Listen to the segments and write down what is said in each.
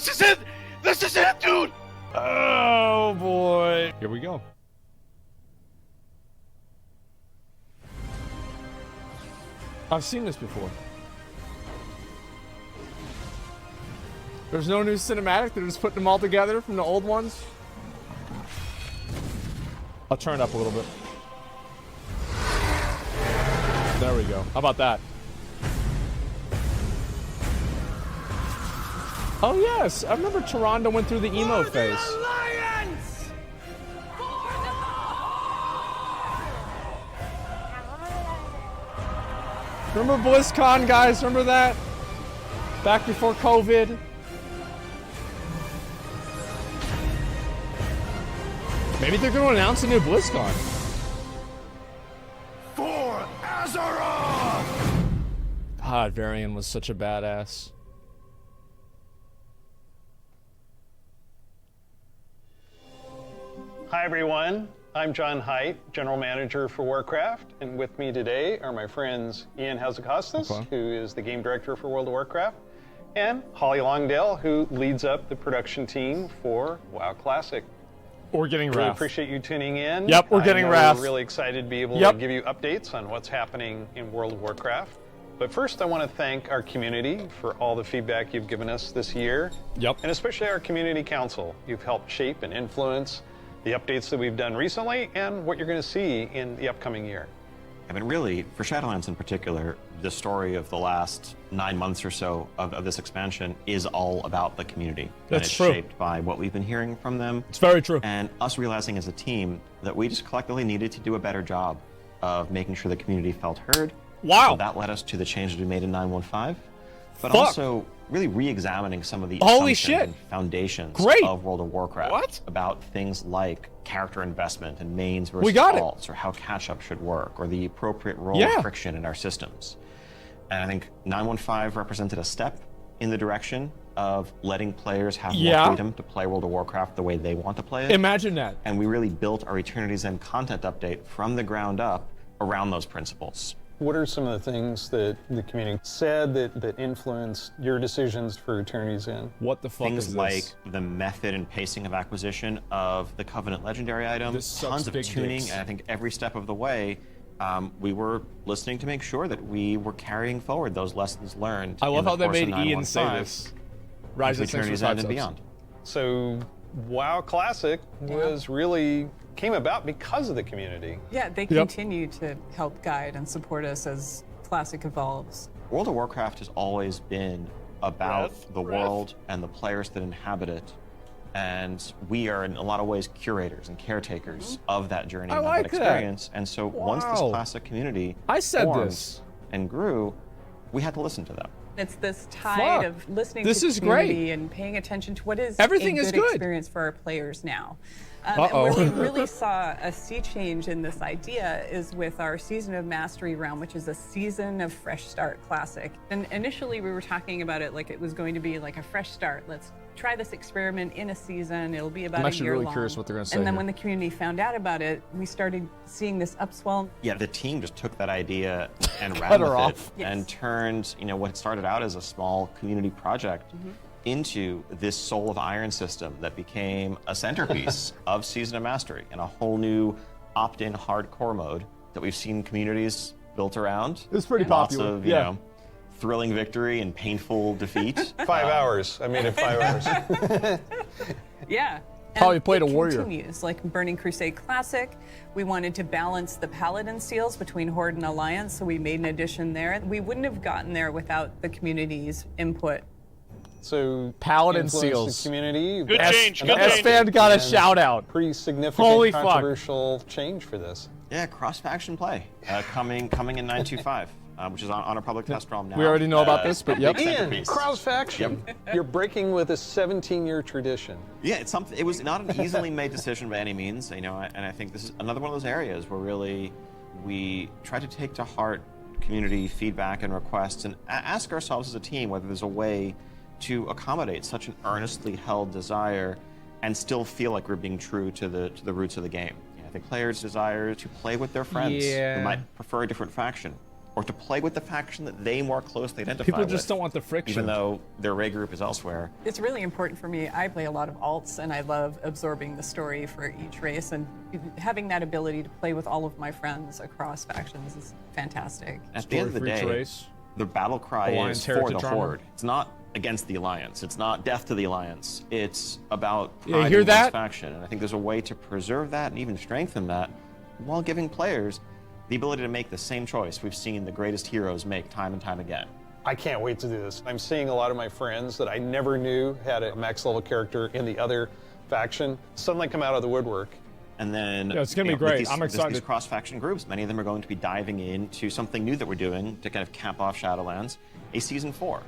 This is it! This is it, dude! Oh, boy. Here we go. I've seen this before. There's no new cinematic. They're just putting them all together from the old ones. I'll turn it up a little bit. There we go. How about that? Oh yes, I remember Toronto went through the emo phase. Remember BlizzCon, guys? Remember that? Back before COVID. Maybe they're going to announce a new BlizzCon. For Azeroth! God, Varian was such a badass. Hi everyone, I'm John Haidt, General Manager for Warcraft, and with me today are my friends Ian Hazzikostas, who is the Game Director for World of Warcraft, and Holly Longdale, who leads up the production team for WoW Classic. We're getting Really Wrath. appreciate you tuning in. Yep, we're getting Wrath. We're really excited to be able to give you updates on what's happening in World of Warcraft. But first, I want to thank our community for all the feedback you've given us this year. Yep. And especially our community council. You've helped shape and influence the updates that we've done recently and what you're going to see in the upcoming year. I mean, really, for Shadowlands in particular, the story of the last 9 months or so of this expansion is all about the community. That's and it's true. shaped by what we've been hearing from them. It's very true. And us realizing as a team that we just collectively needed to do a better job of making sure the community felt heard. Wow. So that led us to the changes we made in 9.15. But Fuck. Also really re-examining some of the Holy assumptions shit. and foundations Great. of World of Warcraft. What? About things like character investment and mains versus We got it. alts, or how catch-up should work, or the appropriate role Yeah. of friction in our systems. And I think 9.15 represented a step in the direction of letting players have more freedom to play World of Warcraft the way they want to play it. Imagine that. And we really built our Eternity's End content update from the ground up around those principles. What are some of the things that the community said that influenced your decisions for Eternity's End? What the fuck Things is like this? the method and pacing of acquisition of the Covenant legendary item, This sucks tons of big tuning, dicks. and I think every step of the way, we were listening to make sure that we were carrying forward those lessons learned. I love in the how they course of made Ian say 9.15 this. Rise to of Eternity's End and beyond. So WoW Classic was really came about because of the community. Yeah, they continue to help guide and support us as Classic evolves. World of Warcraft has always been about the world and the players that inhabit it. And we are, in a lot of ways, curators and caretakers of that journey and like of that experience. And so once this classic community formed and grew, we had to listen to them. It's this tide of listening This to is community great. and paying attention to what is Everything a is good good. experience for our players now. And where we really saw a sea change in this idea is with our Season of Mastery realm, which is a season of Fresh Start Classic. And initially we were talking about it like it was going to be like a fresh start. Let's try this experiment in a season. It'll be about I'm a actually year really long. curious what they're going to say And then here. when the community found out about it, we started seeing this upswell. Yeah, the team just took that idea and ran Cut with her it off. and turned, what started out as a small community project into this Soul of Iron system that became a centerpiece of Season of Mastery and a whole new opt-in hardcore mode that we've seen communities built around. It's pretty Lots popular. of, you know, thrilling victory and painful defeat. 5 hours. I made it 5 hours. Yeah. Probably And played it a warrior. Continues. Like Burning Crusade Classic, we wanted to balance the Paladin seals between Horde and Alliance, so we made an addition there. We wouldn't have gotten there without the community's input. So Paladin influenced seals. the community. Good That's change, good another change. S-Fan got a and shout out. Pretty significant Holy fuck. controversial change for this. Yeah, cross-faction play coming in 9.25, which is on a public test realm now. We already know about this, but yep. big Ian, centerpiece. cross faction. You're breaking with a 17-year tradition. Yeah, it's something. It was not an easily made decision by any means, and I think this is another one of those areas where really we try to take to heart community feedback and requests, and ask ourselves as a team whether there's a way to accommodate such an earnestly held desire, and still feel like we're being true to the roots of the game. I think players desire to play with their friends who might prefer a different faction, or to play with the faction that they more closely identify People with, just don't want the friction. even though their raid group is elsewhere. It's really important for me. I play a lot of alts, and I love absorbing the story for each race, and having that ability to play with all of my friends across factions is fantastic. At the end of the day, the battle cry is for the Horde. It's not against the Alliance. It's not death to the Alliance. It's about pride in one's faction. And I think there's a way to preserve that and even strengthen that while giving players the ability to make the same choice we've seen the greatest heroes make time and time again. I can't wait to do this. I'm seeing a lot of my friends that I never knew had a max level character in the other faction suddenly come out of the woodwork. And then it's going to be great. I'm excited. These cross-faction groups, many of them are going to be diving into something new that we're doing to kind of cap off Shadowlands, a Season 4.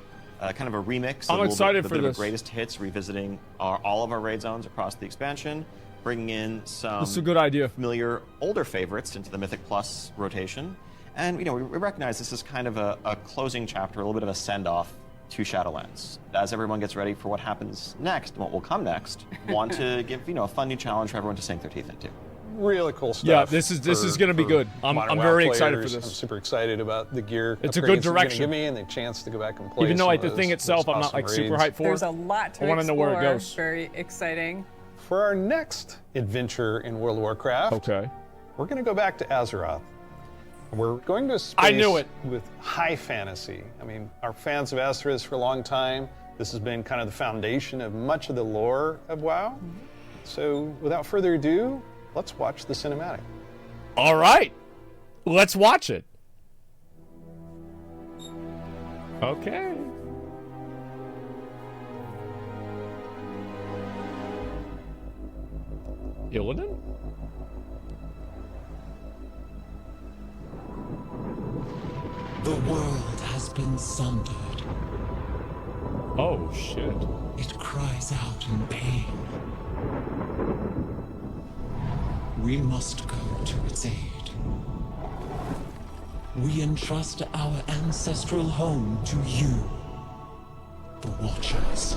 Kind of a remix. I'm excited for this. Greatest hits, revisiting all of our raid zones across the expansion, bringing in some this is a good idea. Familiar older favorites into the Mythic Plus rotation. And we recognize this is kind of a closing chapter, a little bit of a send-off to Shadowlands. As everyone gets ready for what happens next, and what will come next, want to give a fun new challenge for everyone to sink their teeth into. Really cool stuff. Yeah, this is going to be good. I'm very excited for this. I'm super excited about the gear. It's a good direction. Give me and the chance to go back and play. Even though the thing itself, I'm not like super hyped for. There's a lot to I want to know where it goes. Very exciting. For our next adventure in World of Warcraft, we're going to go back to Azeroth. We're going to a space with high fantasy. I mean, our fans of Azeroth for a long time. This has been kind of the foundation of much of the lore of WoW. So without further ado, let's watch the cinematic. All right, let's watch it. Okay. Illidan? The world has been sundered. Oh, shit. It cries out in pain. We must go to its aid. We entrust our ancestral home to you, the Watchers.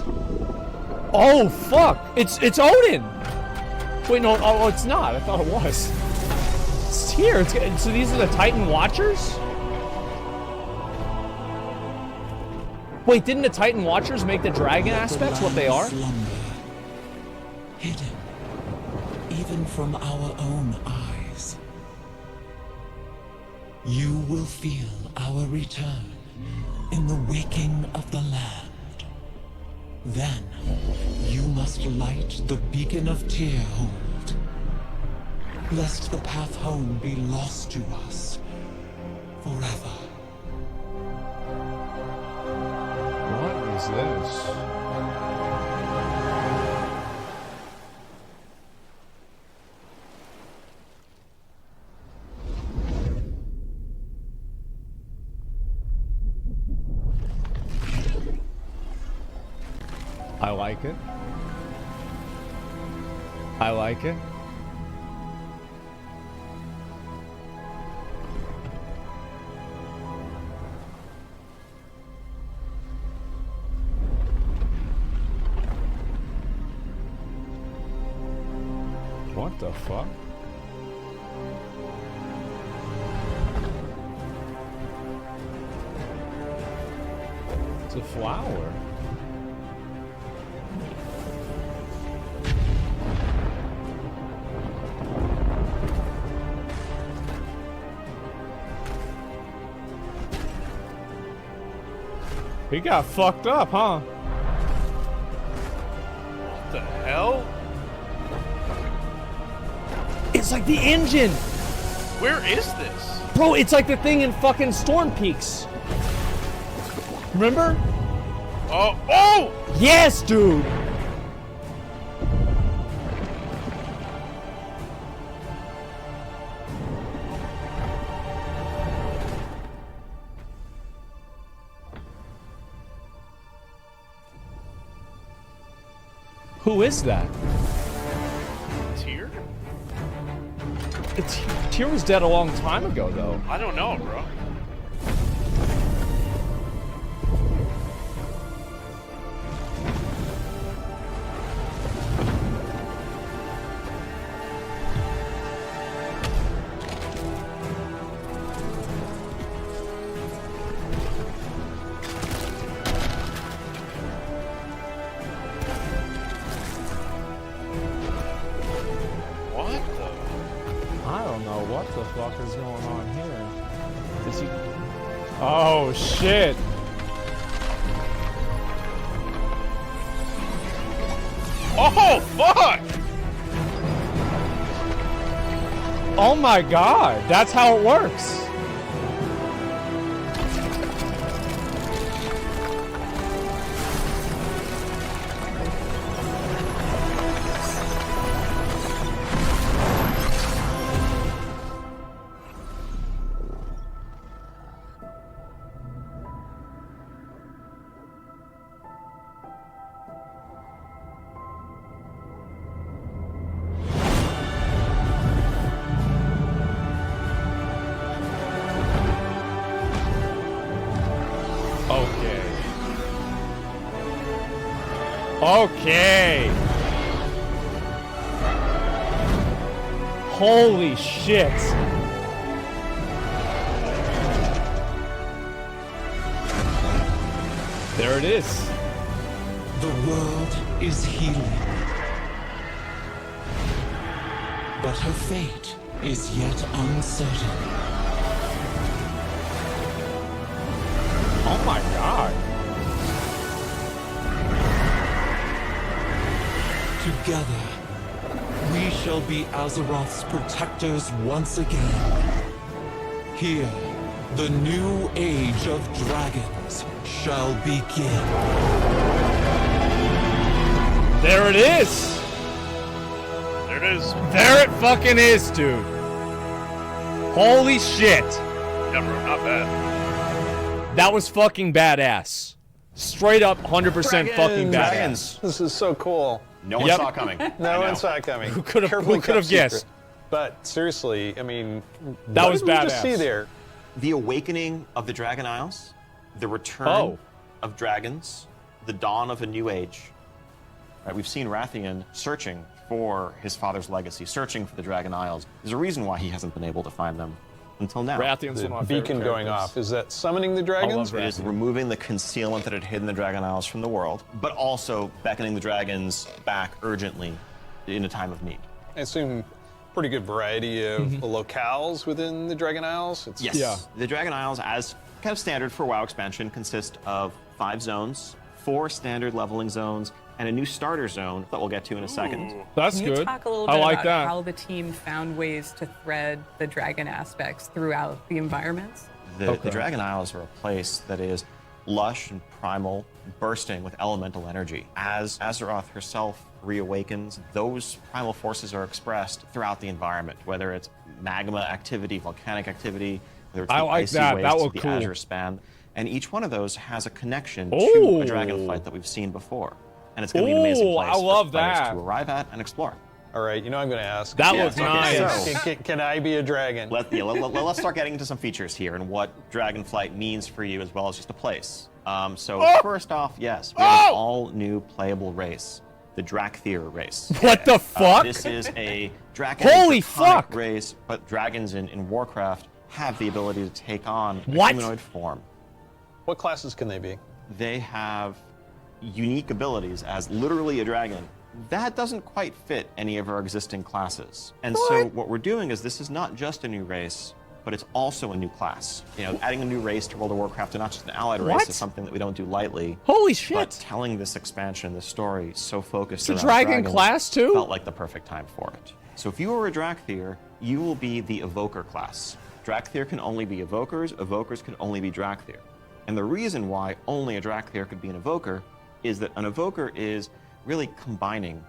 Oh, fuck! It's Odin! Wait, no, oh, it's not. I thought it was. It's here. So these are the Titan Watchers? Wait, didn't the Titan Watchers make the dragon aspects what they are? Slumber, hidden, even from our own eyes. You will feel our return in the waking of the land. Then, you must light the beacon of Tearhold, lest the path home be lost to us forever. What is this? I like it. I like it. What the fuck? It's a flower. He got fucked up, huh? What the hell? It's like the engine! Where is this? Bro, it's like the thing in fucking Storm Peaks. Remember? Oh! Oh! Yes, dude! Who is that? Tyr? Tyr was dead a long time ago, though. I don't know, bro. What the fuck is going on here? Is he... Oh, shit. Oh, fuck! Oh my god, that's how it works. Okay. Holy shit. There it is. The world is healing. But her fate is yet uncertain. Oh my god. Together, we shall be Azeroth's protectors once again. Here, the new age of dragons shall begin. There it is. There it is. There it fucking is, dude. Holy shit. Yeah, bro, not bad. That was fucking badass. Straight up 100% fucking badass. Dragons. This is so cool. No one Yep. saw it coming. No one saw it coming. Who could have Carefully kept guessed? secret. But seriously, I mean, That what was did we just badass. see there? The awakening of the Dragon Isles, the return Oh. of dragons, the dawn of a new age. Right, we've seen Rathian searching for his father's legacy, searching for the Dragon Isles. There's a reason why he hasn't been able to find them until now. Rathian's The one of my beacon favorite going characters. off. Is that summoning the dragons? love It is Rathian. removing the concealment that had hidden the Dragon Isles from the world, but also beckoning the dragons back urgently in a time of need. I assume pretty good variety of Mm-hmm. locales within the Dragon Isles. It's Yes. Yeah. The Dragon Isles, as kind of standard for WoW expansion, consist of 5 zones, 4 standard leveling zones, and a new starter zone that we'll get to in a second. That's Can you good. talk a little I bit like about that. how the team found ways to thread the dragon aspects throughout the environments? The Okay. Dragon Isles are a place that is lush and primal, bursting with elemental energy. As Azeroth herself reawakens, those primal forces are expressed throughout the environment, whether it's magma activity, volcanic activity, whether it's I the like icy that. wastes That of looked the cool. Azure Span. And each one of those has a connection to Ooh. a Dragonflight that we've seen before. And it's going to be an amazing Ooh, place I love for players that. to arrive at and explore. All right, you know I'm going to ask. That Yeah, looks okay, nice. so- Can I be a dragon? Let's start getting into some features here and what Dragonflight means for you as well as just a place. So first off, yes, we have an all-new playable race, the Drakthir race. What the fuck? This is a dragon Holy draconic fuck! race, but dragons in Warcraft have the ability to take on a What? humanoid form. What classes can they be? They have unique abilities as literally a dragon. That doesn't quite fit any of our existing classes. And so what we're doing is this is not just a new race, but it's also a new class. You know, adding a new race to World of Warcraft and not just an allied What? race is something that we don't do lightly. Holy But shit. telling this expansion, this story, so focused It's a around dragon dragons class, too? felt like the perfect time for it. So if you were a Drakthir, you will be the Evoker class. Drakthir can only be Evokers, Evokers can only be Drakthir. And the reason why only a Drakthir could be an Evoker is that an Evoker is really combining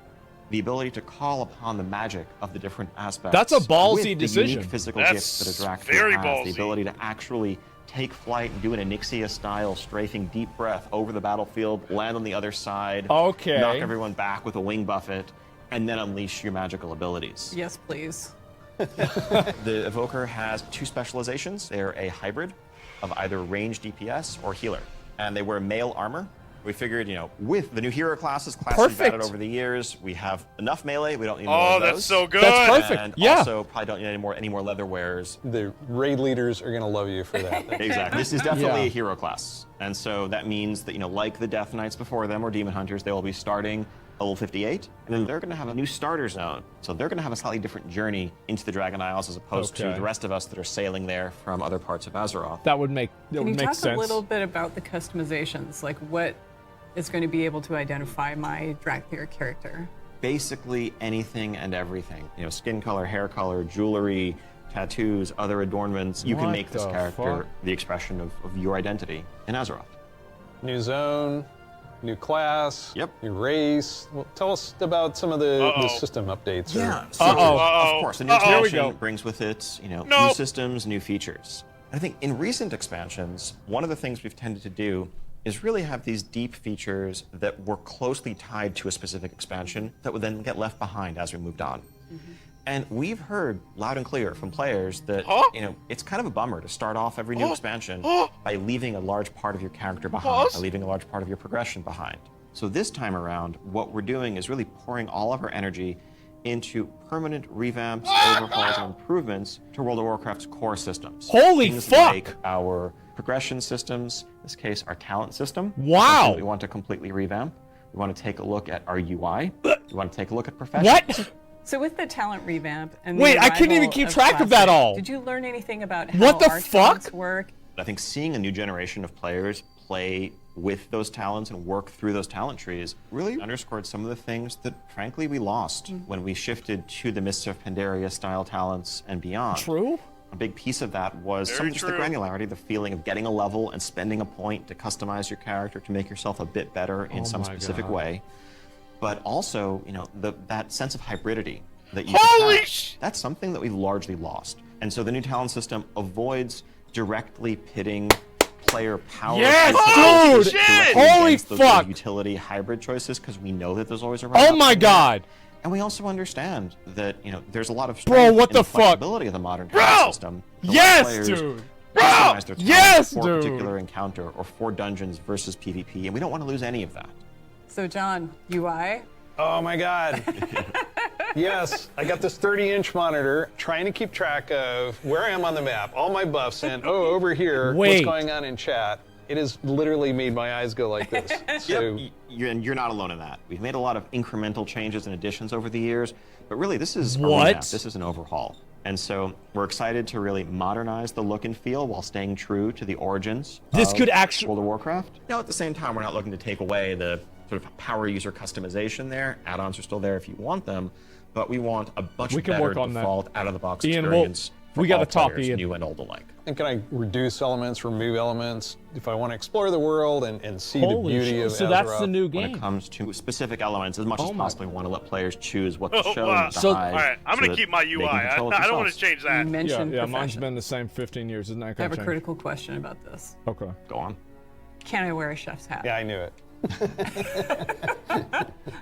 the ability to call upon the magic of the different aspects. That's a ballsy with decision. The unique physical That's gifts that a Drakthir very has. ballsy. The ability to actually take flight and do an Onyxia-style strafing deep breath over the battlefield, land on the other side, Okay. knock everyone back with a wing buffet, and then unleash your magical abilities. Yes, please. The Evoker has 2 specializations. They're a hybrid of either ranged DPS or healer. And they wear male armor. We figured, you know, with the new hero classes we've Perfect. added over the years, we have enough melee. We don't need more Oh, of those. that's so good. That's perfect. And Yeah. also probably don't need any more leather wears. The raid leaders are going to love you for that. Exactly. This is definitely Yeah. a hero class. And so that means that, you know, like the Death Knights before them or Demon Hunters, they will be starting level 58, and then they're going to have a new starter zone. So they're going to have a slightly different journey into the Dragon Isles as opposed to the rest of us that are sailing there from other parts of Azeroth. That would make Can you sense. talk a little bit about the customizations? Like what is going to be able to identify my Dracthyr character? Basically anything and everything. You know, skin color, hair color, jewelry, tattoos, other adornments. You can make this character the expression of your identity in Azeroth. New zone, new class, Yep. new race. Well, tell us about some of the system updates. So, of course, the new expansion brings with it, new systems, new features. I think in recent expansions, one of the things we've tended to do is really have these deep features that were closely tied to a specific expansion that would then get left behind as we moved on. And we've heard loud and clear from players that it's kind of a bummer to start off every new expansion by leaving a large part of your character behind, by leaving a large part of your progression behind. So this time around, what we're doing is really pouring all of our energy into permanent revamps, overhauls, and improvements to World of Warcraft's core systems. Holy Things fuck! Like our progression systems, in this case, our talent system. Wow! We want to completely revamp. We want to take a look at our UI. We want to take a look at professions. What? So with the talent revamp and wait, I couldn't even keep track of that all. Did you learn anything about how what the our fuck? talents work? I think seeing a new generation of players play with those talents and work through those talent trees really underscored some of the things that, frankly, we lost when we shifted to the Mists of Pandaria style talents and beyond. True. A big piece of that was some of just the granularity, the feeling of getting a level and spending a point to customize your character to make yourself a bit better in some specific way. But also, that sense of hybridity that you have, that's something that we've largely lost. And so the new talent system avoids directly pitting player power dude! Holy fuck! Utility hybrid choices, because we know that there's always a oh my god! And we also understand that there's a lot of Bro, what in the flexibility of the modern talent system. Yes, dude! Bro! Yes, for dude! a particular encounter or for dungeons versus PvP, and we don't want to lose any of that. So John, UI? Oh my God. Yes, I got this 30-inch monitor trying to keep track of where I am on the map, all my buffs, and over here, what's going on in chat. It has literally made my eyes go like this. So, and you're not alone in that. We've made a lot of incremental changes and additions over the years, but really this is a revamp. This is an overhaul. And so we're excited to really modernize the look and feel while staying true to the origins of World of Warcraft. Now, at the same time, we're not looking to take away the sort of power user customization there. Add-ons are still there if you want them, but we want a much better default out-of-the-box experience for we got all to talk, players, Ian. new and old alike. And can I reduce elements, remove elements, if I want to explore the world and see the beauty of Azeroth? So that's the new game. When it comes to specific elements, as much as possible, we want to let players choose what to show and to hide. All right, I'm going to keep my UI. I don't want to change that. You mentioned mine's been the same 15 years. Isn't that I have a critical question about this. Okay. Go on. Can I wear a chef's hat? Yeah, I knew it.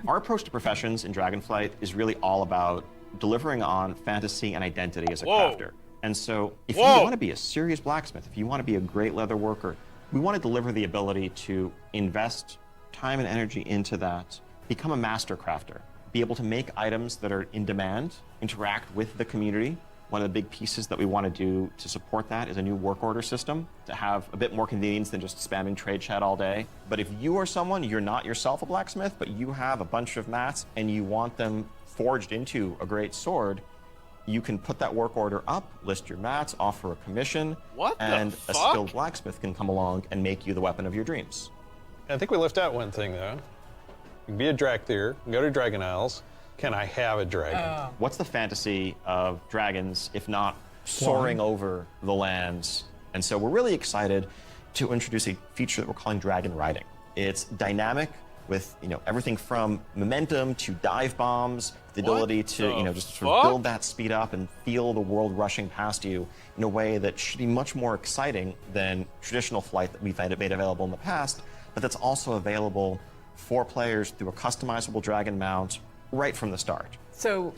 Our approach to professions in Dragonflight is really all about delivering on fantasy and identity as a crafter. And so if you want to be a serious blacksmith, if you want to be a great leather worker, we want to deliver the ability to invest time and energy into that, become a master crafter, be able to make items that are in demand, interact with the community. One of the big pieces that we want to do to support that is a new work order system to have a bit more convenience than just spamming trade chat all day. But if you are someone, you're not yourself a blacksmith, but you have a bunch of mats and you want them forged into a great sword, you can put that work order up, list your mats, offer a commission, and a skilled blacksmith can come along and make you the weapon of your dreams. I think we left out one thing, though. You can be a Dracthyr, go to Dragon Isles. Can I have a dragon? What's the fantasy of dragons, if not soaring over the lands? And so we're really excited to introduce a feature that we're calling dragon riding. It's dynamic with everything from momentum to dive bombs, the ability to just sort of build that speed up and feel the world rushing past you in a way that should be much more exciting than traditional flight that we've made available in the past, but that's also available for players through a customizable dragon mount right from the start. So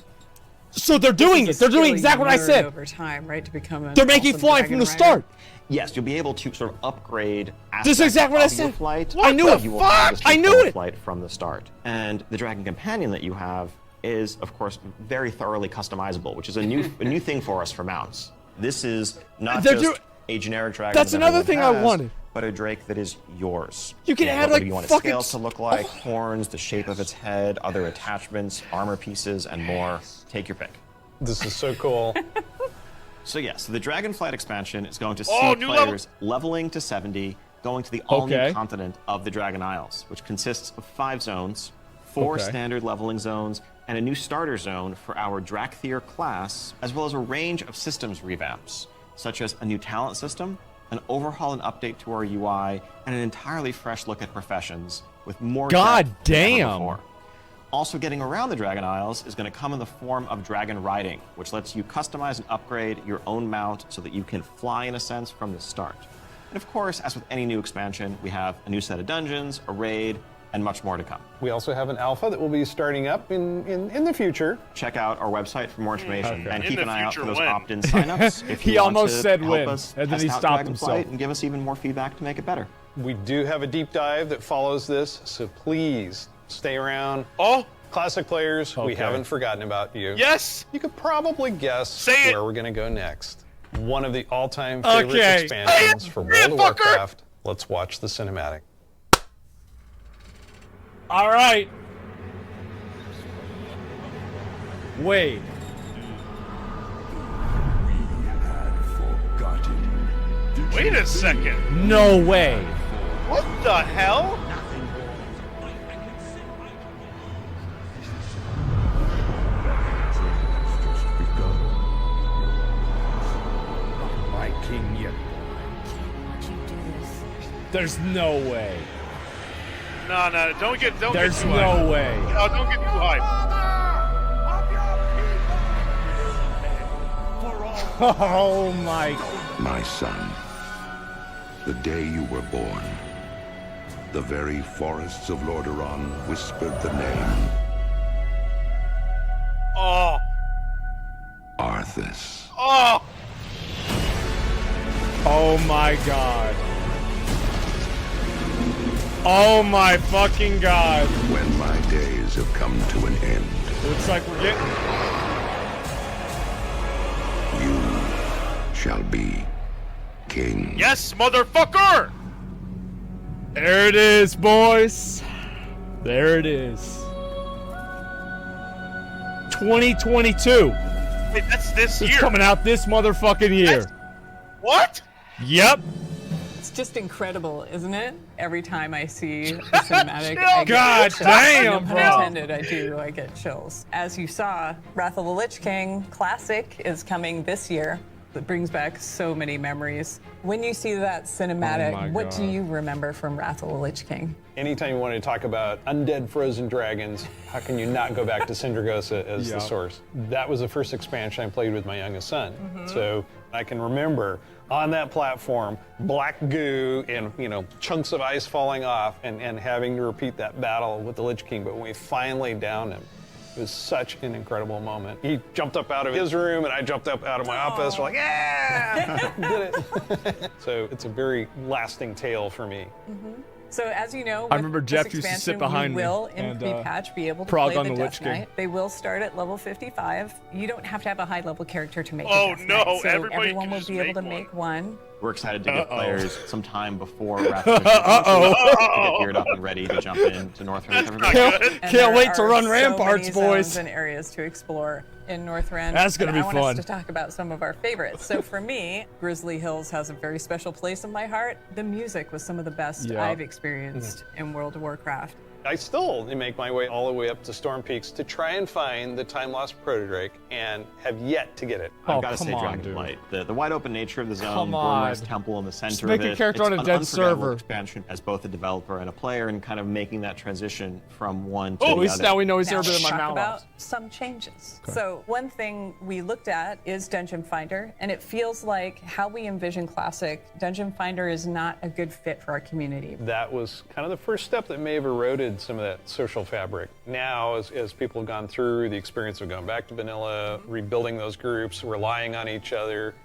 they're doing it. They're doing exactly what I said. Over time, right, to become. They're making flying from the start. Yes, you'll be able to sort of upgrade this is exactly what I said. Flight. I knew it. Fuck! I knew it. Flight from the start, and the Dragon Companion that you have is, of course, very thoroughly customizable, which is a new thing for us for mounts. This is not just a generic dragon. That's another thing I wanted. but a drake that is yours. You can add, whether like, you want its fucking scales to look like, horns, the shape of its head, other attachments, armor pieces, and more. Take your pick. This is so cool. So yeah, so the Dragonflight expansion is going to see Oh, new players leveling to 70, going to the all-new Okay. continent of the Dragon Isles, which consists of 5 zones, 4 Okay. standard leveling zones, and a new starter zone for our Drakthir class, as well as a range of systems revamps, such as a new talent system, an overhaul and update to our UI, and an entirely fresh look at professions, with more God depth than ever damn. before. Also getting around the Dragon Isles is going to come in the form of dragon riding, which lets you customize and upgrade your own mount so that you can fly in a sense from the start. And of course, as with any new expansion, we have a new set of dungeons, a raid, and much more to come. We also have an alpha that will be starting up in the future. Check out our website for more information, and In keep the an eye out for future those when? opt-in signups. If He you want almost to said help when, us and then test he out stopped Dragonflight himself. and give us even more feedback to make it better. We do have a deep dive that follows this, so please stay around. Oh, Classic players, we Okay. haven't forgotten about you. yes. You could probably guess Say it. where we're going to go next. One of the all-time favorite Okay. expansions for World of fucker. Warcraft. Let's watch the cinematic. All right. Wait. Wait a second. No way. What the hell? My king yet. There's no way. No, no, don't get There's too high. no way. No, don't get too high. Oh my. My son, the day you were born, the very forests of Lordaeron whispered the name Oh, Arthas. oh. Oh my god. Oh my fucking god. When my days have come to an end, Looks like we're getting. you shall be king. Yes, motherfucker. There it is, boys. There it is. 2022. Wait, that's this It's year. coming out this motherfucking year. What? Yep. It's just incredible, isn't it? Every time I see the cinematic, I get God chills. damn, No pun bro. intended, I get chills. As you saw, Wrath of the Lich King Classic is coming this year. It brings back so many memories. When you see that cinematic, Oh my what do God. you remember from Wrath of the Lich King? Anytime you want to talk about undead frozen dragons, how can you not go back to Sindragosa as the Yep. source? That was the first expansion I played with my youngest son. So I can remember on that platform, black goo and chunks of ice falling off and having to repeat that battle with the Lich King. But when we finally downed him, it was such an incredible moment. He jumped up out of his room and I jumped up out of my office. We're like, yeah, did it. So it's a very lasting tale for me. So as you know, I remember with Jeff this used to sit expansion, behind we me will in and, pre-patch be able to prog play on the the Death Lich King. Knight. They will start at level 55. You don't have to have a high level character to make Oh, a Death no, Knight, so everybody everyone can will just be able make to one. make one. We're excited to get Uh-oh. players some time before Wrath of the Lich King to get geared up and ready to jump into Northrend with everybody. Can't, And can't there wait to are run so ramparts, many boys. zones and areas to explore in Northrend. That's gonna and be I want fun. us to talk about some of our favorites. So for me, Grizzly Hills has a very special place in my heart. The music was some of the best Yeah. I've experienced in World of Warcraft. I still make my way all the way up to Storm Peaks to try and find the time-lost Protodrake and have yet to get it. Oh, I've got to come say on, dude. Dragonflight. The wide open nature of the zone, Come on. Gormreth's Temple in the center Just of make it. a character it's on a an dead unforgettable server. expansion as both a developer and a player, and kind of making that transition from one to Oh, at the least other. now we know he's Now never been let's in my talk mouth. about some changes. So one thing we looked at is Dungeon Finder, and it feels like how we envision Classic, Dungeon Finder is not a good fit for our community. That was kind of the first step that may have eroded some of that social fabric. Now, as people have gone through the experience of going back to vanilla, rebuilding those groups, relying on each other,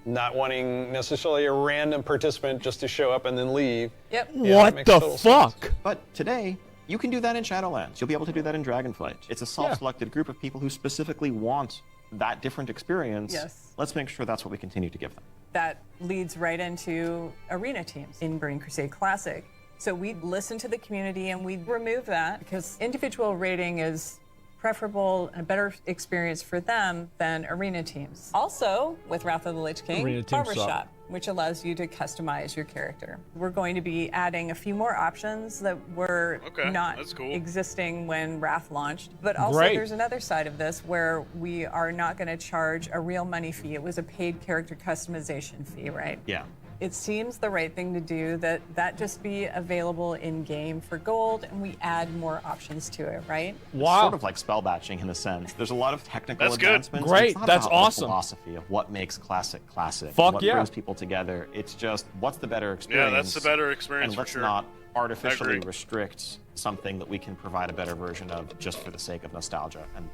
not wanting necessarily a random participant just to show up and then leave. Yep. Yeah, that What makes the total sense. fuck? But today, you can do that in Shadowlands. You'll be able to do that in Dragonflight. It's a self-selected group of people who specifically want that different experience. Yes. Let's make sure that's what we continue to give them. that leads right into arena teams in Burning Crusade Classic. So we listen to the community and we remove that because individual rating is preferable and a better experience for them than arena teams. Also, with Wrath of the Lich King, Barbershop, which allows you to customize your character. We're going to be adding a few more options that were not existing when Wrath launched. But also there's another side of this where we are not going to charge a real money fee. It was a paid character customization fee, right? Yeah. It seems the right thing to do that just be available in-game for gold, and we add more options to it, right? Wow. It's sort of like spell batching in a sense. There's a lot of technical advancements. Great, it's not that's about awesome. The philosophy of what makes classic, Fuck what brings people together. It's just what's the better experience. Yeah, that's the better experience and for let's sure. not artificially restrict something that we can provide a better version of just for the sake of nostalgia. And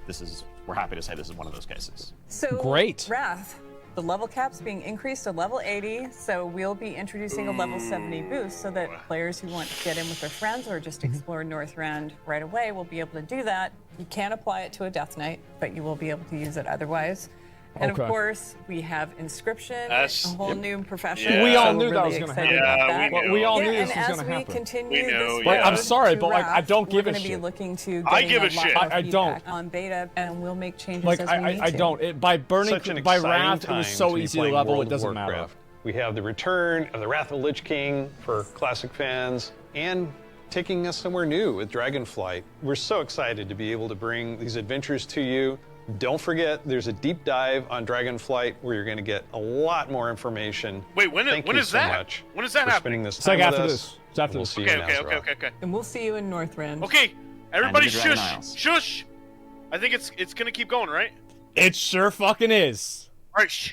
we're happy to say this is one of those cases. So Wrath. The level cap's being increased to level 80, so we'll be introducing a level 70 boost so that players who want to get in with their friends or just explore Northrend right away will be able to do that. You can't apply it to a Death Knight, but you will be able to use it otherwise. And of course, we have Inscription, a whole new profession. Yeah. We all knew really that was going to happen. We all knew this was going to happen. And as we continue this I'm sorry, but Wrath, I don't give a shit. We're going to be looking to I give a lot shit. more I don't. feedback on beta, and we'll make changes Like, as we need to. I don't. By Wrath, it was so easy to level, it doesn't matter. Warcraft. We have the return of the Wrath of the Lich King for classic fans, and taking us somewhere new with Dragonflight. We're so excited to be able to bring these adventures to you. Don't forget, there's a deep dive on Dragonflight where you're going to get a lot more information. Wait, when is that? Much when is that for happening? spending this It's time like with after us. this. It's after this. Okay. And we'll see you in Northrend. Okay, everybody And in the Dragon shush. Isles. Shush. I think it's going to keep going, right? It sure fucking is. All right, shh.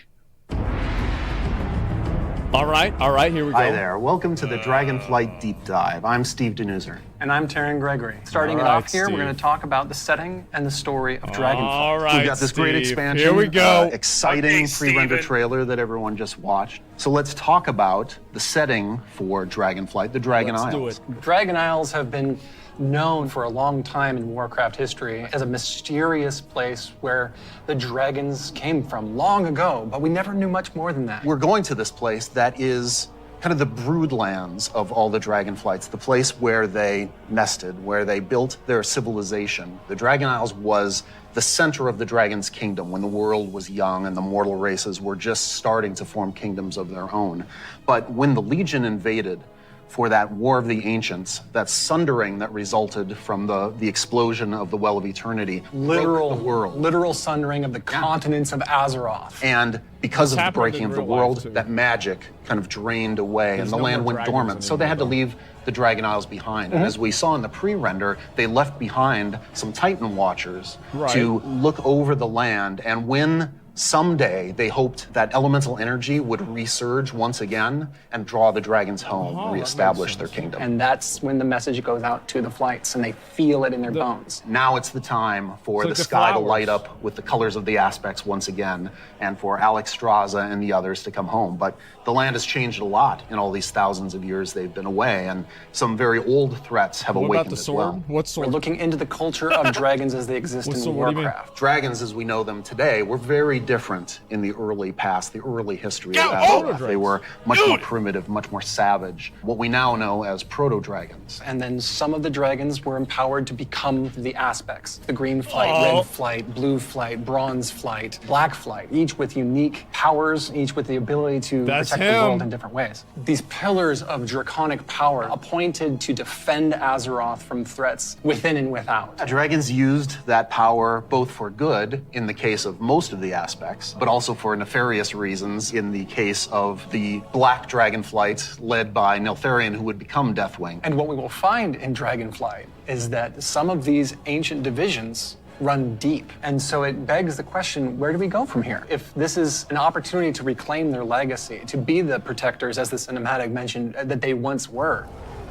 All right, here we go. Hi there. Welcome to the Dragonflight Deep Dive. I'm Steve Denuser. And I'm Taryn Gregory. Starting it off here, we're going to talk about the setting and the story of Dragonflight. All right, We've got this great Steve. expansion. Here we go. Exciting Okay, pre-render Steven. trailer that everyone just watched. So let's talk about the setting for Dragonflight, the Dragon Isles. Let's do it. Dragon Isles have been known for a long time in Warcraft history as a mysterious place where the dragons came from long ago, but we never knew much more than that. We're going to this place that is kind of the broodlands of all the Dragonflights, the place where they nested, where they built their civilization. The Dragon Isles was the center of the Dragon's kingdom when the world was young and the mortal races were just starting to form kingdoms of their own. But when the Legion invaded for that War of the Ancients, that sundering that resulted from the explosion of the Well of Eternity, broke the world. Literal sundering of the continents of Azeroth. And because of the happened breaking in of the real life, world, too. that magic kind of drained away and the no land more went dragons dormant. So they anymore, had to though. leave the Dragon Isles behind. And as we saw in the pre-render, they left behind some Titan Watchers to look over the land. And when someday they hoped that elemental energy would resurge once again and draw the dragons home, reestablish their kingdom. And that's when the message goes out to the flights and they feel it in their bones. Now it's the time for It's the like the sky to flowers. light up with the colors of the aspects once again, and for Alex Straza and the others to come home. But the land has changed a lot in all these thousands of years they've been away, and some very old threats have What awakened about the as sword? well. What We're sword? looking into the culture of dragons as they exist in So what do you mean? Warcraft. Dragons, as we know them today, were very different in the early past, the early history Go, of Azeroth. oh! They were much more primitive, much more savage, what we now know as proto-dragons. And then some of the dragons were empowered to become the aspects. The green flight, red flight, blue flight, bronze flight, black flight, each with unique powers, each with the ability to That's protect the world him. in different ways. These pillars of draconic power appointed to defend Azeroth from threats within and without. Dragons used that power both for good, in the case of most of the aspects, but also for nefarious reasons in the case of the Black Dragonflight led by Neltharion, who would become Deathwing. And what we will find in Dragonflight is that some of these ancient divisions run deep. And so it begs the question, where do we go from here? If this is an opportunity to reclaim their legacy, to be the protectors, as the cinematic mentioned, that they once were.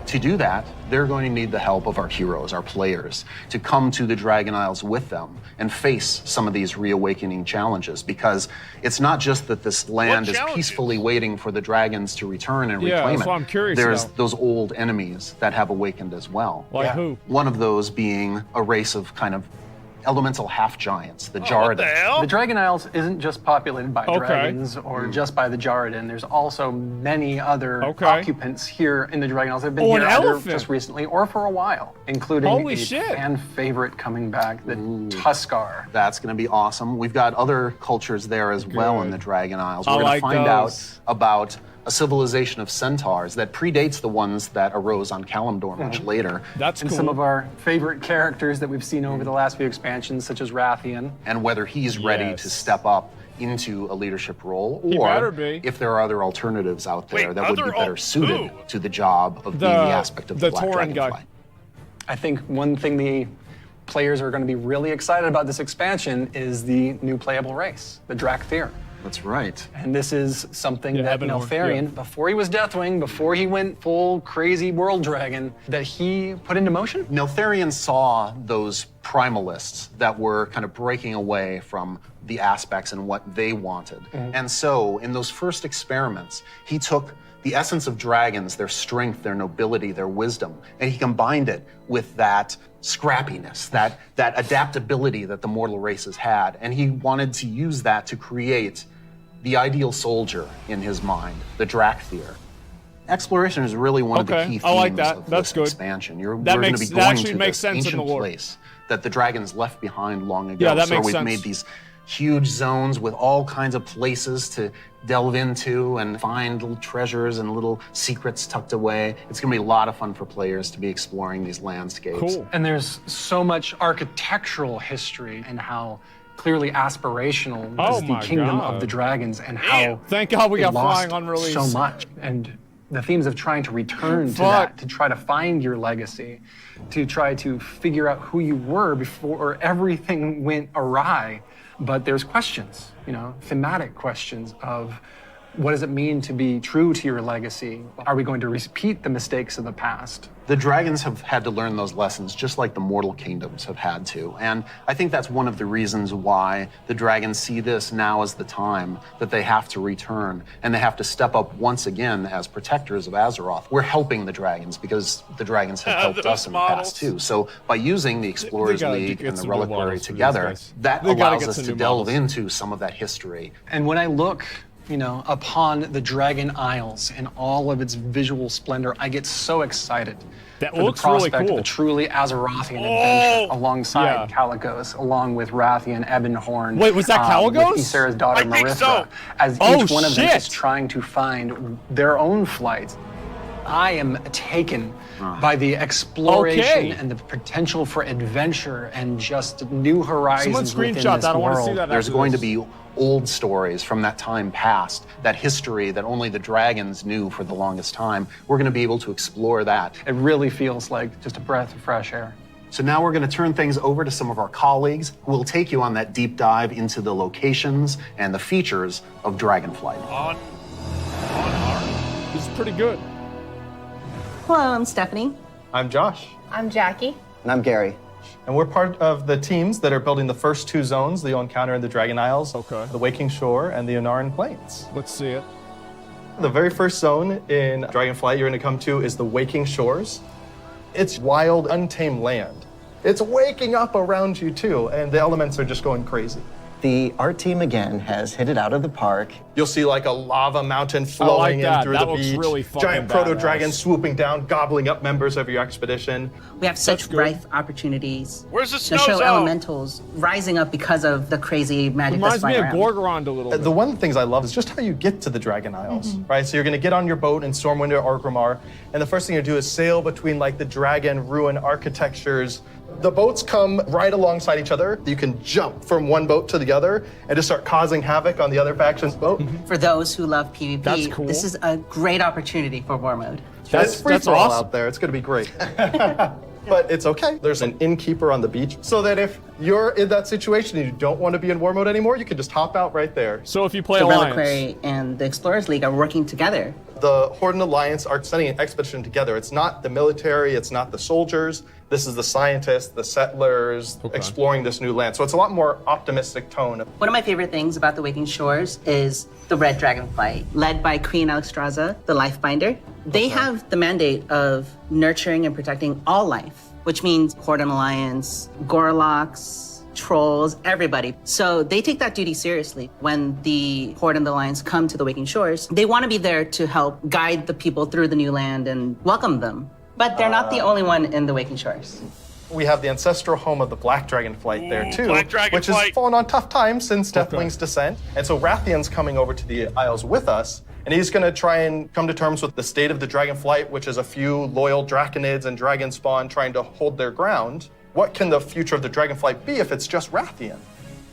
To do that, they're going to need the help of our heroes, our players, to come to the Dragon Isles with them and face some of these reawakening challenges, because it's not just that this land is challenges? peacefully waiting for the dragons to return and Yeah, reclaim that's it. what I'm curious There's about. those old enemies that have awakened as well. Like who? One of those being a race of kind of elemental half-giants, the What Jarradin. the hell? The Dragon Isles isn't just populated by dragons or just by the Jarradin. There's also many other occupants here in the Dragon Isles that have been here either just recently or for a while, including a fan favorite coming back, the Tuskar. That's going to be awesome. We've got other cultures there as well in the Dragon Isles. We're going to find out about a civilization of centaurs that predates the ones that arose on Kalimdor much later. That's and cool. some of our favorite characters that we've seen over the last few expansions, such as Rathian. And whether he's ready to step up into a leadership role, He or better be. if there are other alternatives out there that would be other better suited to the job of being the aspect of the Black Tauren Dragonflight. guy. I think one thing the players are going to be really excited about this expansion is the new playable race, the Drakthir. That's right. And this is something that Ebonor, Neltharion, before he was Deathwing, before he went full crazy world dragon, that he put into motion. Neltharion saw those primalists that were kind of breaking away from the aspects and what they wanted. And so in those first experiments, he took the essence of dragons, their strength, their nobility, their wisdom, and he combined it with that scrappiness, that adaptability that the mortal races had. And he wanted to use that to create the ideal soldier in his mind, the Drakthir. Exploration is really one of the key themes of this expansion. We're going to be going to this ancient place that the dragons left behind long ago. Yeah, that makes we've sense. made these huge zones with all kinds of places to delve into and find little treasures and little secrets tucked away. It's going to be a lot of fun for players to be exploring these landscapes. Cool. And there's so much architectural history and how clearly aspirational was the kingdom of the dragons and how thank God we got lost flying unreleased so much. And the themes of trying to return to that, to try to find your legacy, to try to figure out who you were before everything went awry. But there's questions, thematic questions of what does it mean to be true to your legacy? Are we going to repeat the mistakes of the past? The dragons have had to learn those lessons just like the mortal kingdoms have had to. And I think that's one of the reasons why the dragons see this now as the time that they have to return and they have to step up once again as protectors of Azeroth. We're helping the dragons because the dragons have helped us in the past too. So by using the Explorers League and the Reliquary together, that allows us to delve into some of that history. And when I look upon the Dragon Isles in all of its visual splendor, I get so excited. That for looks the prospect really cool. of a truly Azerothian adventure alongside Caligos, along with Rathian, Ebonhorn. Wait, was that Caligos? With Ysera's daughter, Marithra. As each one of them is trying to find their own flight. I am taken by the exploration and the potential for adventure and just new horizons within this world. I want to see that. There's going to be old stories from that time past, that history that only the dragons knew for the longest time. We're going to be able to explore that. It really feels like just a breath of fresh air. So now we're going to turn things over to some of our colleagues who will take you on that deep dive into the locations and the features of Dragonflight. This is pretty good. Hello, I'm Stephanie. I'm Josh. I'm Jackie. And I'm Gary. And we're part of the teams that are building the first two zones that you'll encounter in the Dragon Isles, the Waking Shore and the Onaran Plains. Let's see it. The very first zone in Dragonflight you're going to come to is the Waking Shores. It's wild, untamed land. It's waking up around you too, and the elements are just going crazy. The art team again has hit it out of the park. You'll see like a lava mountain flowing in through the beach. Really giant proto-dragon swooping down, gobbling up members of your expedition. We have such rife opportunities. Where's the snow to show zone? elementals rising up because of the crazy magic that's flying around. Reminds me of Gorgorond a little bit. The one of the things I love is just how you get to the Dragon Isles, right? So you're going to get on your boat in Stormwind or Orgrimmar, and the first thing you do is sail between like the dragon ruin architectures. The boats come right alongside each other. You can jump from one boat to the other and just start causing havoc on the other faction's boat. For those who love PvP, That's cool. this is a great opportunity for war mode. It's free for all awesome. out there. It's going to be great. But it's okay. There's an innkeeper on the beach, so that if you're in that situation and you don't want to be in war mode anymore, you can just hop out right there. So if you play The Alliance. Reliquary and the Explorers League are working together. The Horde and Alliance are sending an expedition together. It's not the military, it's not the soldiers. This is the scientists, the settlers, exploring this new land. So it's a lot more optimistic tone. One of my favorite things about the Waking Shores is the Red Dragonflight, led by Queen Alexstrasza, the Lifebinder. They have the mandate of nurturing and protecting all life, which means Horde and Alliance, Gorloks, trolls, everybody. So they take that duty seriously. When the Horde and the Alliance come to the Waking Shores, they want to be there to help guide the people through the new land and welcome them. But they're not the only one in the Waking Shores. We have the ancestral home of the Black Dragonflight there too, Black Dragonflight. which has fallen on tough times since Deathwing's descent. And so Rathian's coming over to the Isles with us, and he's going to try and come to terms with the state of the Dragonflight, which is a few loyal Draconids and Dragon Spawn trying to hold their ground. What can the future of the Dragonflight be if it's just Rathian?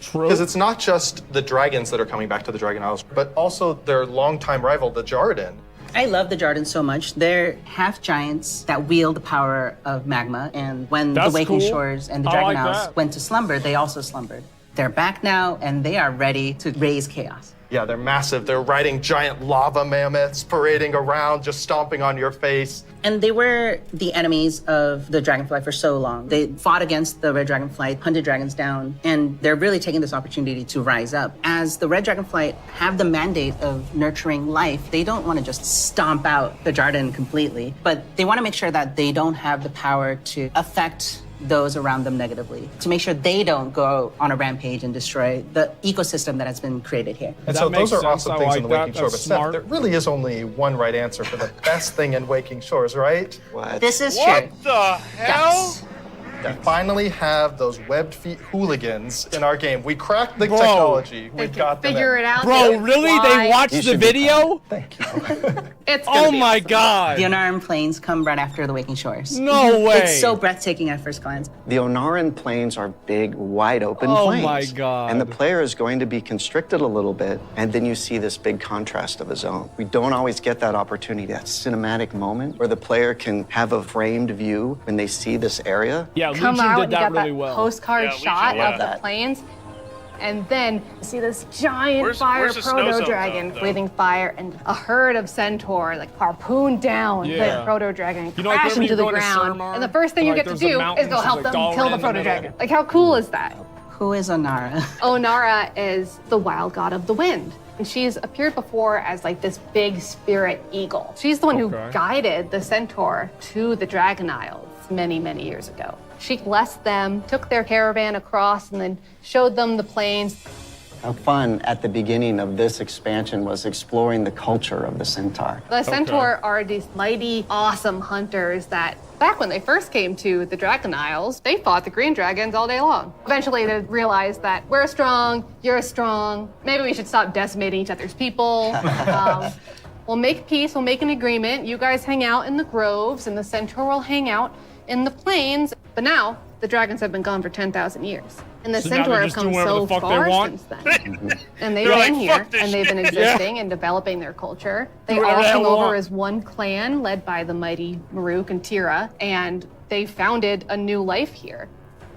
True. Because it's not just the dragons that are coming back to the Dragon Isles, but also their longtime rival, the Jarden. I love the Jardins so much. They're half giants that wield the power of magma, and when That's the Waking cool. Shores and the I Dragon like Isles that. went to slumber, they also slumbered. They're back now, and they are ready to raise chaos. Yeah, they're massive. They're riding giant lava mammoths, parading around, just stomping on your face. And they were the enemies of the Dragonfly for so long. They fought against the Red Dragonfly, hunted dragons down, and they're really taking this opportunity to rise up. As the Red Dragonfly have the mandate of nurturing life, they don't want to just stomp out the Jarden completely, but they want to make sure that they don't have the power to affect those around them negatively, to make sure they don't go on a rampage and destroy the ecosystem that has been created here. And That so makes those are sense. awesome I things like in the that. Waking Shore. But That's Seth, smart. there really is only one right answer for the best thing in Waking Shores, right? What? This is What true. the hell? Yes. We finally have those webbed feet hooligans in our game. We cracked the Bro. technology. We got them. Figure it out. Bro, really? They watched You the should be video? Thank you. It's gonna Oh be my awesome. god. The Onaran Plains come right after the Waking Shores. No way. It's so breathtaking at first glance. The Onaran plains are big, wide open Oh plains. my God. And the player is going to be constricted a little bit, and then you see this big contrast of a zone. We don't always get that opportunity, that cinematic moment where the player can have a framed view when they see this area. Yeah, Come Legion out did and you that got really that well. postcard Yeah, Legion, shot yeah. of the plains, and then see this giant Where's fire the snow zone, proto-dragon though? breathing fire, and a herd of centaur like harpoon down Yeah. the proto-dragon, You know, like, crash whenever into you're the going to ground, Surmar, and the first thing you like, get to there's the do is mountains go with, help like, them Dalren kill the in the middle. proto-dragon. Like, how cool is that? Who is Onara? Onara is the wild god of the wind. And she's appeared before as like this big spirit eagle. She's the one who Okay. guided the centaur to the Dragon Isles many, many years ago. She blessed them, took their caravan across, and then showed them the plains. How fun at the beginning of this expansion was exploring the culture of the centaur. The centaur are these mighty, awesome hunters that back when they first came to the Dragon Isles, they fought the green dragons all day long. Eventually they realized that we're strong, you're strong, maybe we should stop decimating each other's people. We'll make peace, we'll make an agreement. You guys hang out in the groves and the centaur will hang out in the plains. But now the dragons have been gone for 10,000 years. And the So now centaur they're have just come doing whatever so the fuck they far want? since then. And they've They're been like, here, "Fuck this and they've been shit." existing and developing their culture. They Whatever all the hell came we over want. as one clan led by the mighty Maruk and Tira, and they founded a new life here.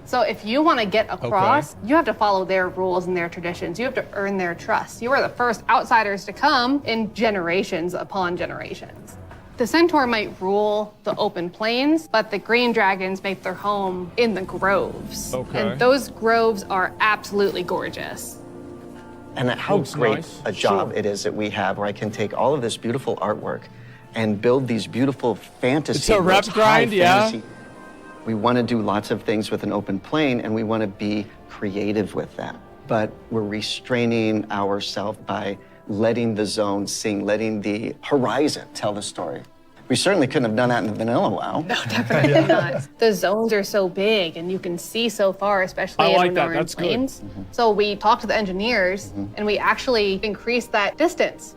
So if you want to get across, you have to follow their rules and their traditions. You have to earn their trust. You are the first outsiders to come in generations upon generations. The centaur might rule the open plains, but the green dragons make their home in the groves. Okay. And those groves are absolutely gorgeous. And how Looks great nice. a job it is that we have where I can take all of this beautiful artwork and build these beautiful fantasy. It's a rep worlds, high grind, yeah. fantasy. We want to do lots of things with an open plane and we want to be creative with that. But we're restraining ourselves by letting the zone sing, letting the horizon tell the story. We certainly couldn't have done that in vanilla WoW. No, definitely not. The zones are so big and you can see so far, especially I in like that. Onaran That's good. Plains. So we talked to the engineers and we actually increased that distance.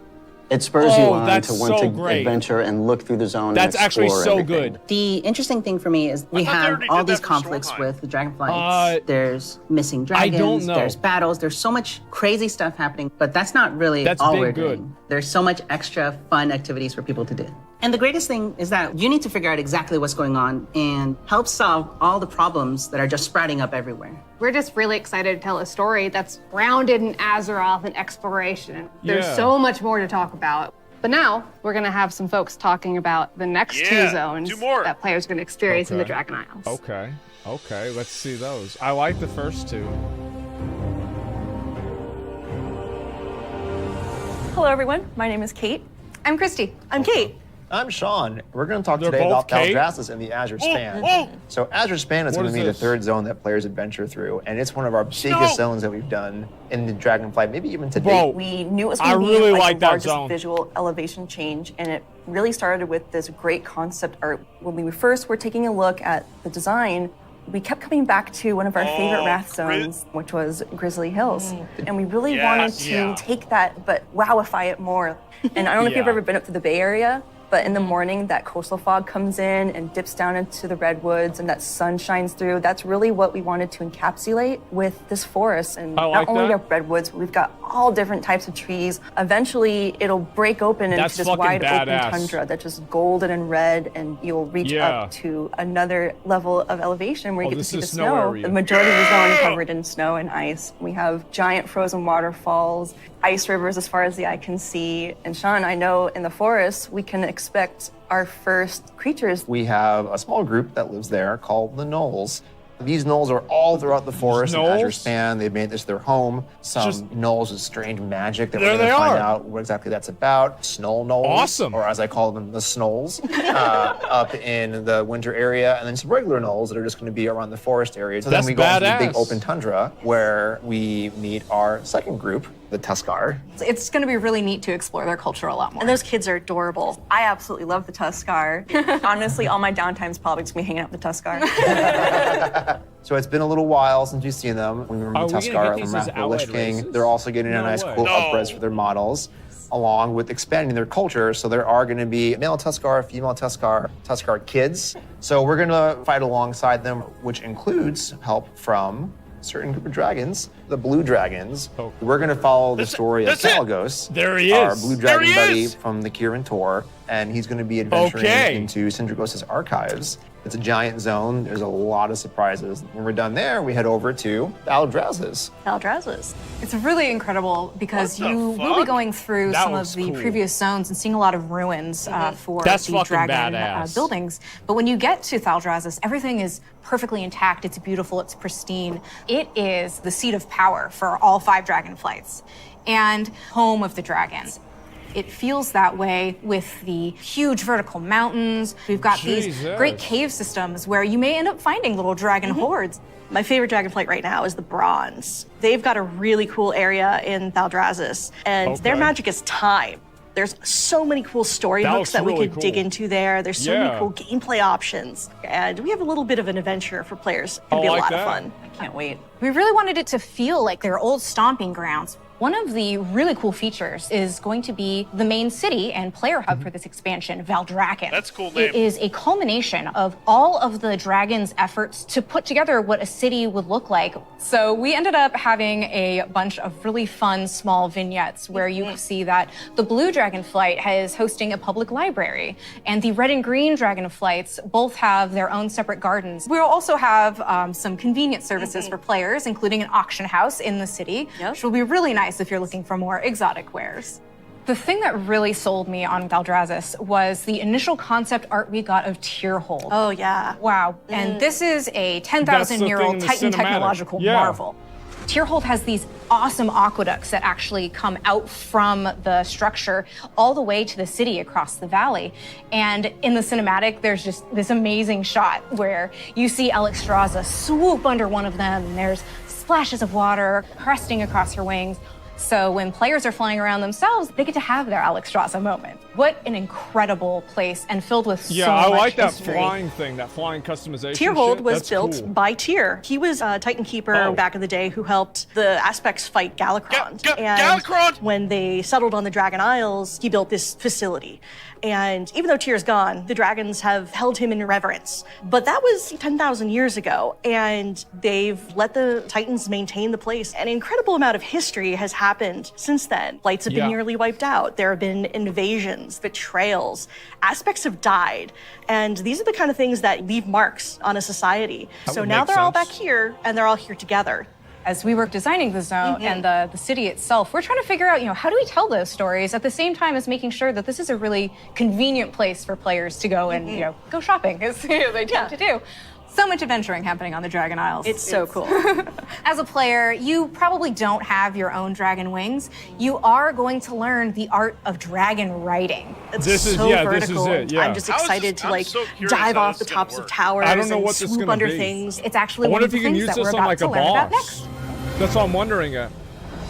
It spurs you Oh, on that's to want so to great. adventure and look through the zone. That's and actually explore so everything. good. The interesting thing for me is we thought they have already all did that these for conflicts Stormheim. with the Dragonflights. There's missing I don't dragons, know. there's battles, there's so much crazy stuff happening, but that's not really That's all been we're good. doing. There's so much extra fun activities for people to do. And the greatest thing is that you need to figure out exactly what's going on and help solve all the problems that are just sprouting up everywhere. We're just really excited to tell a story that's grounded in Azeroth and exploration. There's Yeah. so much more to talk about. But now we're going to have some folks talking about the next Yeah, two zones two more. that players are going to experience in the Okay. Dragon Isles. Okay. Okay, let's see those. I like the first two. Hello, everyone. My name is Kate. I'm Christy. I'm Kate. I'm Sean. We're going to talk They're today both about Kate? Valdrassus and the Azure Span. So Azure Span is What going to is be the this? third zone that players adventure through, and it's one of our biggest zones that we've done in the Dragonflight, maybe even to date. We knew it was I going to be really like like the that largest zone. visual elevation change, and it really started with this great concept art. When we first were taking a look at the design, we kept coming back to one of our favorite Wrath zones, which was Grizzly Hills. And we really wanted to take that, but wowify it more. And I don't know if you've ever been up to the Bay Area, but in the morning, that coastal fog comes in and dips down into the redwoods and that sun shines through. That's really what we wanted to encapsulate with this forest. And not only do we have redwoods, but we've got all different types of trees. Eventually, it'll break open into this wide open tundra that's just golden and red, and you'll reach up to another level of elevation where you get to see the snow. The majority of the zone covered in snow and ice. We have giant frozen waterfalls, ice rivers as far as the eye can see. And Sean, I know in the forest, we can expect our first creatures. We have a small group that lives there called the Gnolls. These gnolls are all throughout the forest in Azure Span. They've made this their home. Some gnolls with strange magic that we're going to find out what exactly that's about. Snow gnolls. Awesome. Or as I call them, the snolls, up in the winter area. And then some regular gnolls that are just going to be around the forest area. So then we go into the big open tundra where we meet our second group, the Tuskar. It's going to be really neat to explore their culture a lot more. And those kids are adorable. I absolutely love the Tuskar. Honestly, all my downtime's probably just me hanging out with the Tuskar. So it's been a little while since you've seen them. We remember the Tuskar and the Wrath of the Lich King. They're also getting a nice cool upres for their models, along with expanding their culture. So there are going to be male Tuskar, female Tuskar, Tuskar kids. So we're going to fight alongside them, which includes help from a certain group of dragons, the blue dragons. We're going to follow the story of Kalagos, our blue dragon buddy from the Kirin Tor, and he's going to be adventuring into Sindragos' archives. It's a giant zone. There's a lot of surprises. When we're done there, we head over to Valdrassus. Valdrassus. It's really incredible because you will be going through some of the previous zones and seeing a lot of ruins for the dragon buildings. But when you get to Valdrassus, everything is perfectly intact. It's beautiful. It's pristine. It is the seat of power for all 5 Dragonflights and home of the dragons. It feels that way with the huge vertical mountains. We've got these great cave systems where you may end up finding little dragon hordes. My favorite Dragonflight right now is the Bronze. They've got a really cool area in Valdrassus, and their magic is time. There's so many cool story hooks that we could dig into there. There's so many cool gameplay options. And we have a little bit of an adventure for players. It's gonna be a lot of fun. I can't wait. We really wanted it to feel like their old stomping grounds. One of the really cool features is going to be the main city and player hub for this expansion, Valdrakken. That's a cool name. It is a culmination of all of the dragons' efforts to put together what a city would look like. So we ended up having a bunch of really fun small vignettes where you see that the blue Dragonflight is hosting a public library, and the red and green Dragonflights both have their own separate gardens. We'll also have some convenience services for players, including an auction house in the city, which will be really nice if you're looking for more exotic wares. The thing that really sold me on Valdrassus was the initial concept art we got of Tierhold. Oh, yeah. Wow. And this is a 10,000-year-old Titan technological marvel. Tierhold has these awesome aqueducts that actually come out from the structure all the way to the city across the valley. And in the cinematic, there's just this amazing shot where you see Alexstrasza swoop under one of them, and there's splashes of water cresting across her wings. So when players are flying around themselves, they get to have their Alexstrasza moment. What an incredible place, and filled with so much history. Yeah, I like that flying thing, that flying customization. Tierhold was built by Tyr. He was a Titan Keeper back in the day who helped the Aspects fight Galakrond. Galakrond! When they settled on the Dragon Isles, he built this facility. And even though Tyr's gone, the dragons have held him in reverence. But that was 10,000 years ago, and they've let the Titans maintain the place. An incredible amount of history has happened since then. Flights have been nearly wiped out. There have been invasions, betrayals. Aspects have died. And these are the kind of things that leave marks on a society. So now they're all back here, and they're all here together. As we were designing the zone and the city itself, we're trying to figure out, how do we tell those stories at the same time as making sure that this is a really convenient place for players to go and, go shopping, as they tend to do. So much adventuring happening on the Dragon Isles. It's so cool. As a player, you probably don't have your own dragon wings. You are going to learn the art of dragon riding. It's This is- so yeah, this vertical. is it, yeah. I'm just excited to like so curious dive how off the this is gonna tops of work. towers I don't know and what this is swoop gonna under be. things. It's actually I one wonder of if the you can things use that this we're on about like to a learn about boss. next. That's all I'm wondering. Are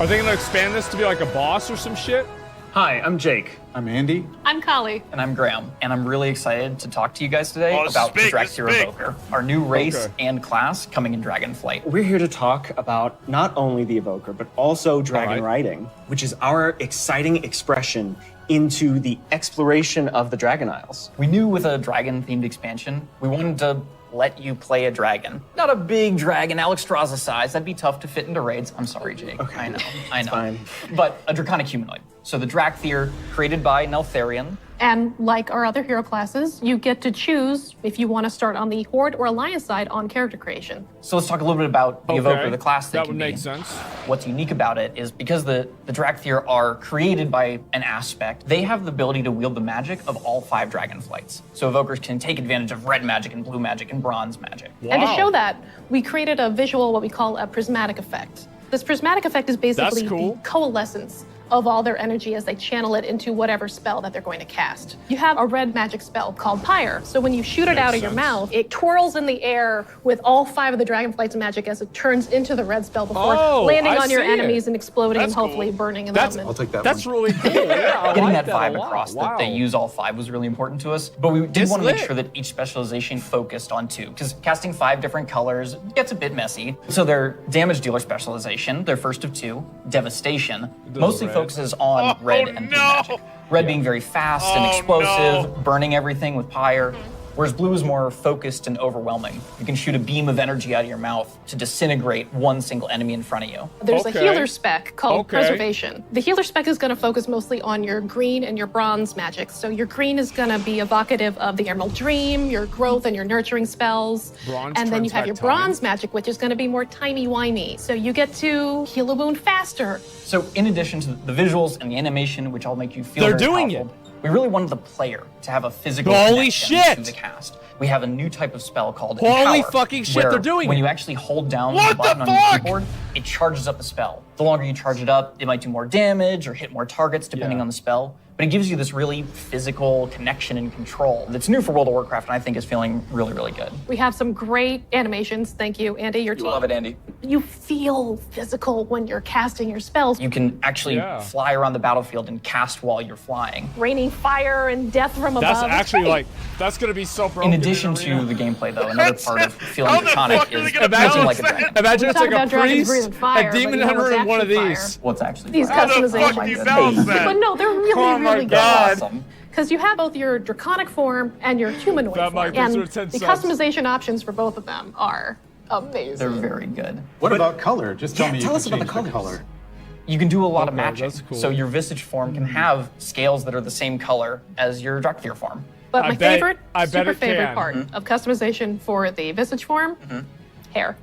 they gonna expand this to be like a boss or some shit? Hi, I'm Jake. I'm Andy. I'm Kali. And I'm Graham. And I'm really excited to talk to you guys today Oh, this is about the big, this is Draxir big. Evoker, our new race Okay. and class coming in Dragonflight. We're here to talk about not only the Evoker, but also dragon Alright. riding, which is our exciting expression into the exploration of the Dragon Isles. We knew with a dragon-themed expansion, we wanted to let you play a dragon. Not a big dragon, Alexstrasza size. That'd be tough to fit into raids. I'm sorry, Jake. Okay. I know. Fine. But a draconic humanoid. So the Dracthir, created by Neltharion. And like our other hero classes, you get to choose if you want to start on the Horde or Alliance side on character creation. So let's talk a little bit about the Evoker, Okay. the class That can would make be. sense. What's unique about it is because the Dracthir are created by an aspect, they have the ability to wield the magic of all 5 Dragonflights. So Evokers can take advantage of red magic and blue magic and bronze magic. And to show that, we created a visual, what we call a prismatic effect. This prismatic effect is basically cool. the coalescence of all their energy as they channel it into whatever spell that they're going to cast. You have a red magic spell called Pyre. So when you shoot it out of your mouth, it twirls in the air with all 5 of the Dragonflight's magic as it turns into the red spell before landing on your enemies and exploding and hopefully burning them. I'll take that. That's really cool. Yeah, I Getting like that vibe a lot. across Wow. that they use all 5 was really important to us. But we did It's want to make lit. sure that each specialization focused on 2, because casting 5 different colors gets a bit messy. So their damage dealer specialization, their first of 2, Devastation, mostly red. focuses on red and blue magic. Red being very fast and explosive, burning everything with Pyre. Whereas blue is more focused and overwhelming. You can shoot a beam of energy out of your mouth to disintegrate one single enemy in front of you. There's a Okay. healer spec called Okay. Preservation. The healer spec is going to focus mostly on your green and your bronze magic. So your green is going to be evocative of the Emerald Dream, your growth and your nurturing spells. Bronze and then turns you have back your time. bronze magic, which is going to be more timey-wimey. So you get to heal a wound faster. So in addition to the visuals and the animation, which all make you feel They're very doing powerful, we really wanted the player to have a physical Holy connection shit! to the cast. We have a new type of spell called Holy Empower, fucking shit, where they're doing when it. you actually hold down What the button the on your fuck? keyboard, it charges up the spell. The longer you charge it up, it might do more damage or hit more targets depending Yeah. on the spell. But it gives you this really physical connection and control that's new for World of Warcraft, and I think is feeling really, really good. We have some great animations. Thank you, Andy. Your You team. love it, Andy. You feel physical when you're casting your spells. You can actually fly around the battlefield and cast while you're flying. Raining fire and death from above. That's It's actually great. like, that's gonna be so broken. In addition to the gameplay, though, another part of feeling How the draconic fuck are they is gonna feeling balance like a that? dragon. Imagine it's Talk like a about dragons priest, breathing fire, a demon but you know hunter, what's and one of actually these. What's actually These fire? customizations. fuck do you balance that? But no, they're really, Oh my really God. good. Awesome. Because you have both your draconic form and your humanoid That form. might be And sort of 10 the cents. customization options for both of them are amazing. They're very good. What about color? Just tell me you tell can us about the change colors. color. You can do a lot of Okay, magic. that's cool. So your visage form can have scales that are the same color as your Dracthir form. But I my bet- favorite, I bet super it favorite can. part of customization for the visage form, hair.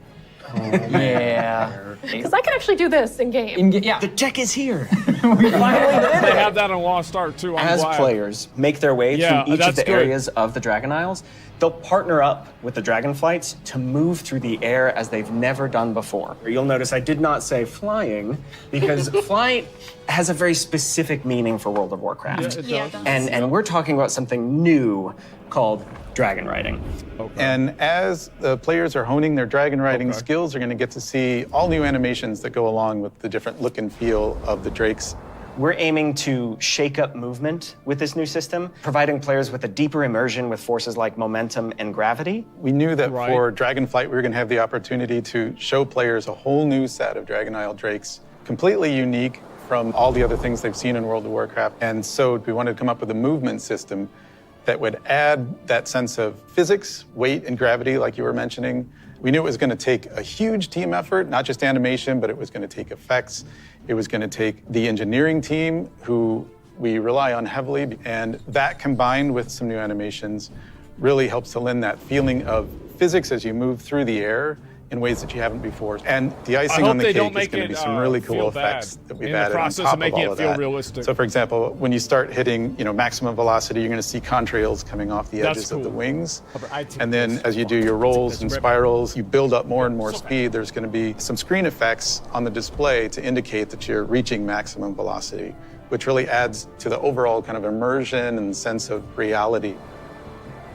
Yeah. Because I can actually do this in game. Yeah. The tech is here. We finally did They it. have that on Lost Ark too. I'm As glad. players make their way Yeah, through each that's of the good. areas of the Dragon Isles, they'll partner up with the Dragonflights to move through the air as they've never done before. You'll notice I did not say flying because flight has a very specific meaning for World of Warcraft. Yeah, it does. And we're talking about something new called dragon riding. And as the players are honing their dragon riding skills, they're going to get to see all new animations that go along with the different look and feel of the drakes. We're aiming to shake up movement with this new system, providing players with a deeper immersion with forces like momentum and gravity. We knew that Right. for Dragonflight, we were going to have the opportunity to show players a whole new set of Dragon Isle drakes, completely unique from all the other things they've seen in World of Warcraft. And so we wanted to come up with a movement system that would add that sense of physics, weight, and gravity, like you were mentioning. We knew it was going to take a huge team effort, not just animation, but it was going to take effects. It was going to take the engineering team, who we rely on heavily. And that combined with some new animations really helps to lend that feeling of physics as you move through the air in ways that you haven't before. And the icing on the cake is going to be some really cool effects that we've added on top of all of that. Realistic. So for example, when you start hitting, maximum velocity, you're going to see contrails coming off the edges of the wings. And then as you do your rolls and spirals, you build up more and more speed. There's going to be some screen effects on the display to indicate that you're reaching maximum velocity, which really adds to the overall kind of immersion and sense of reality.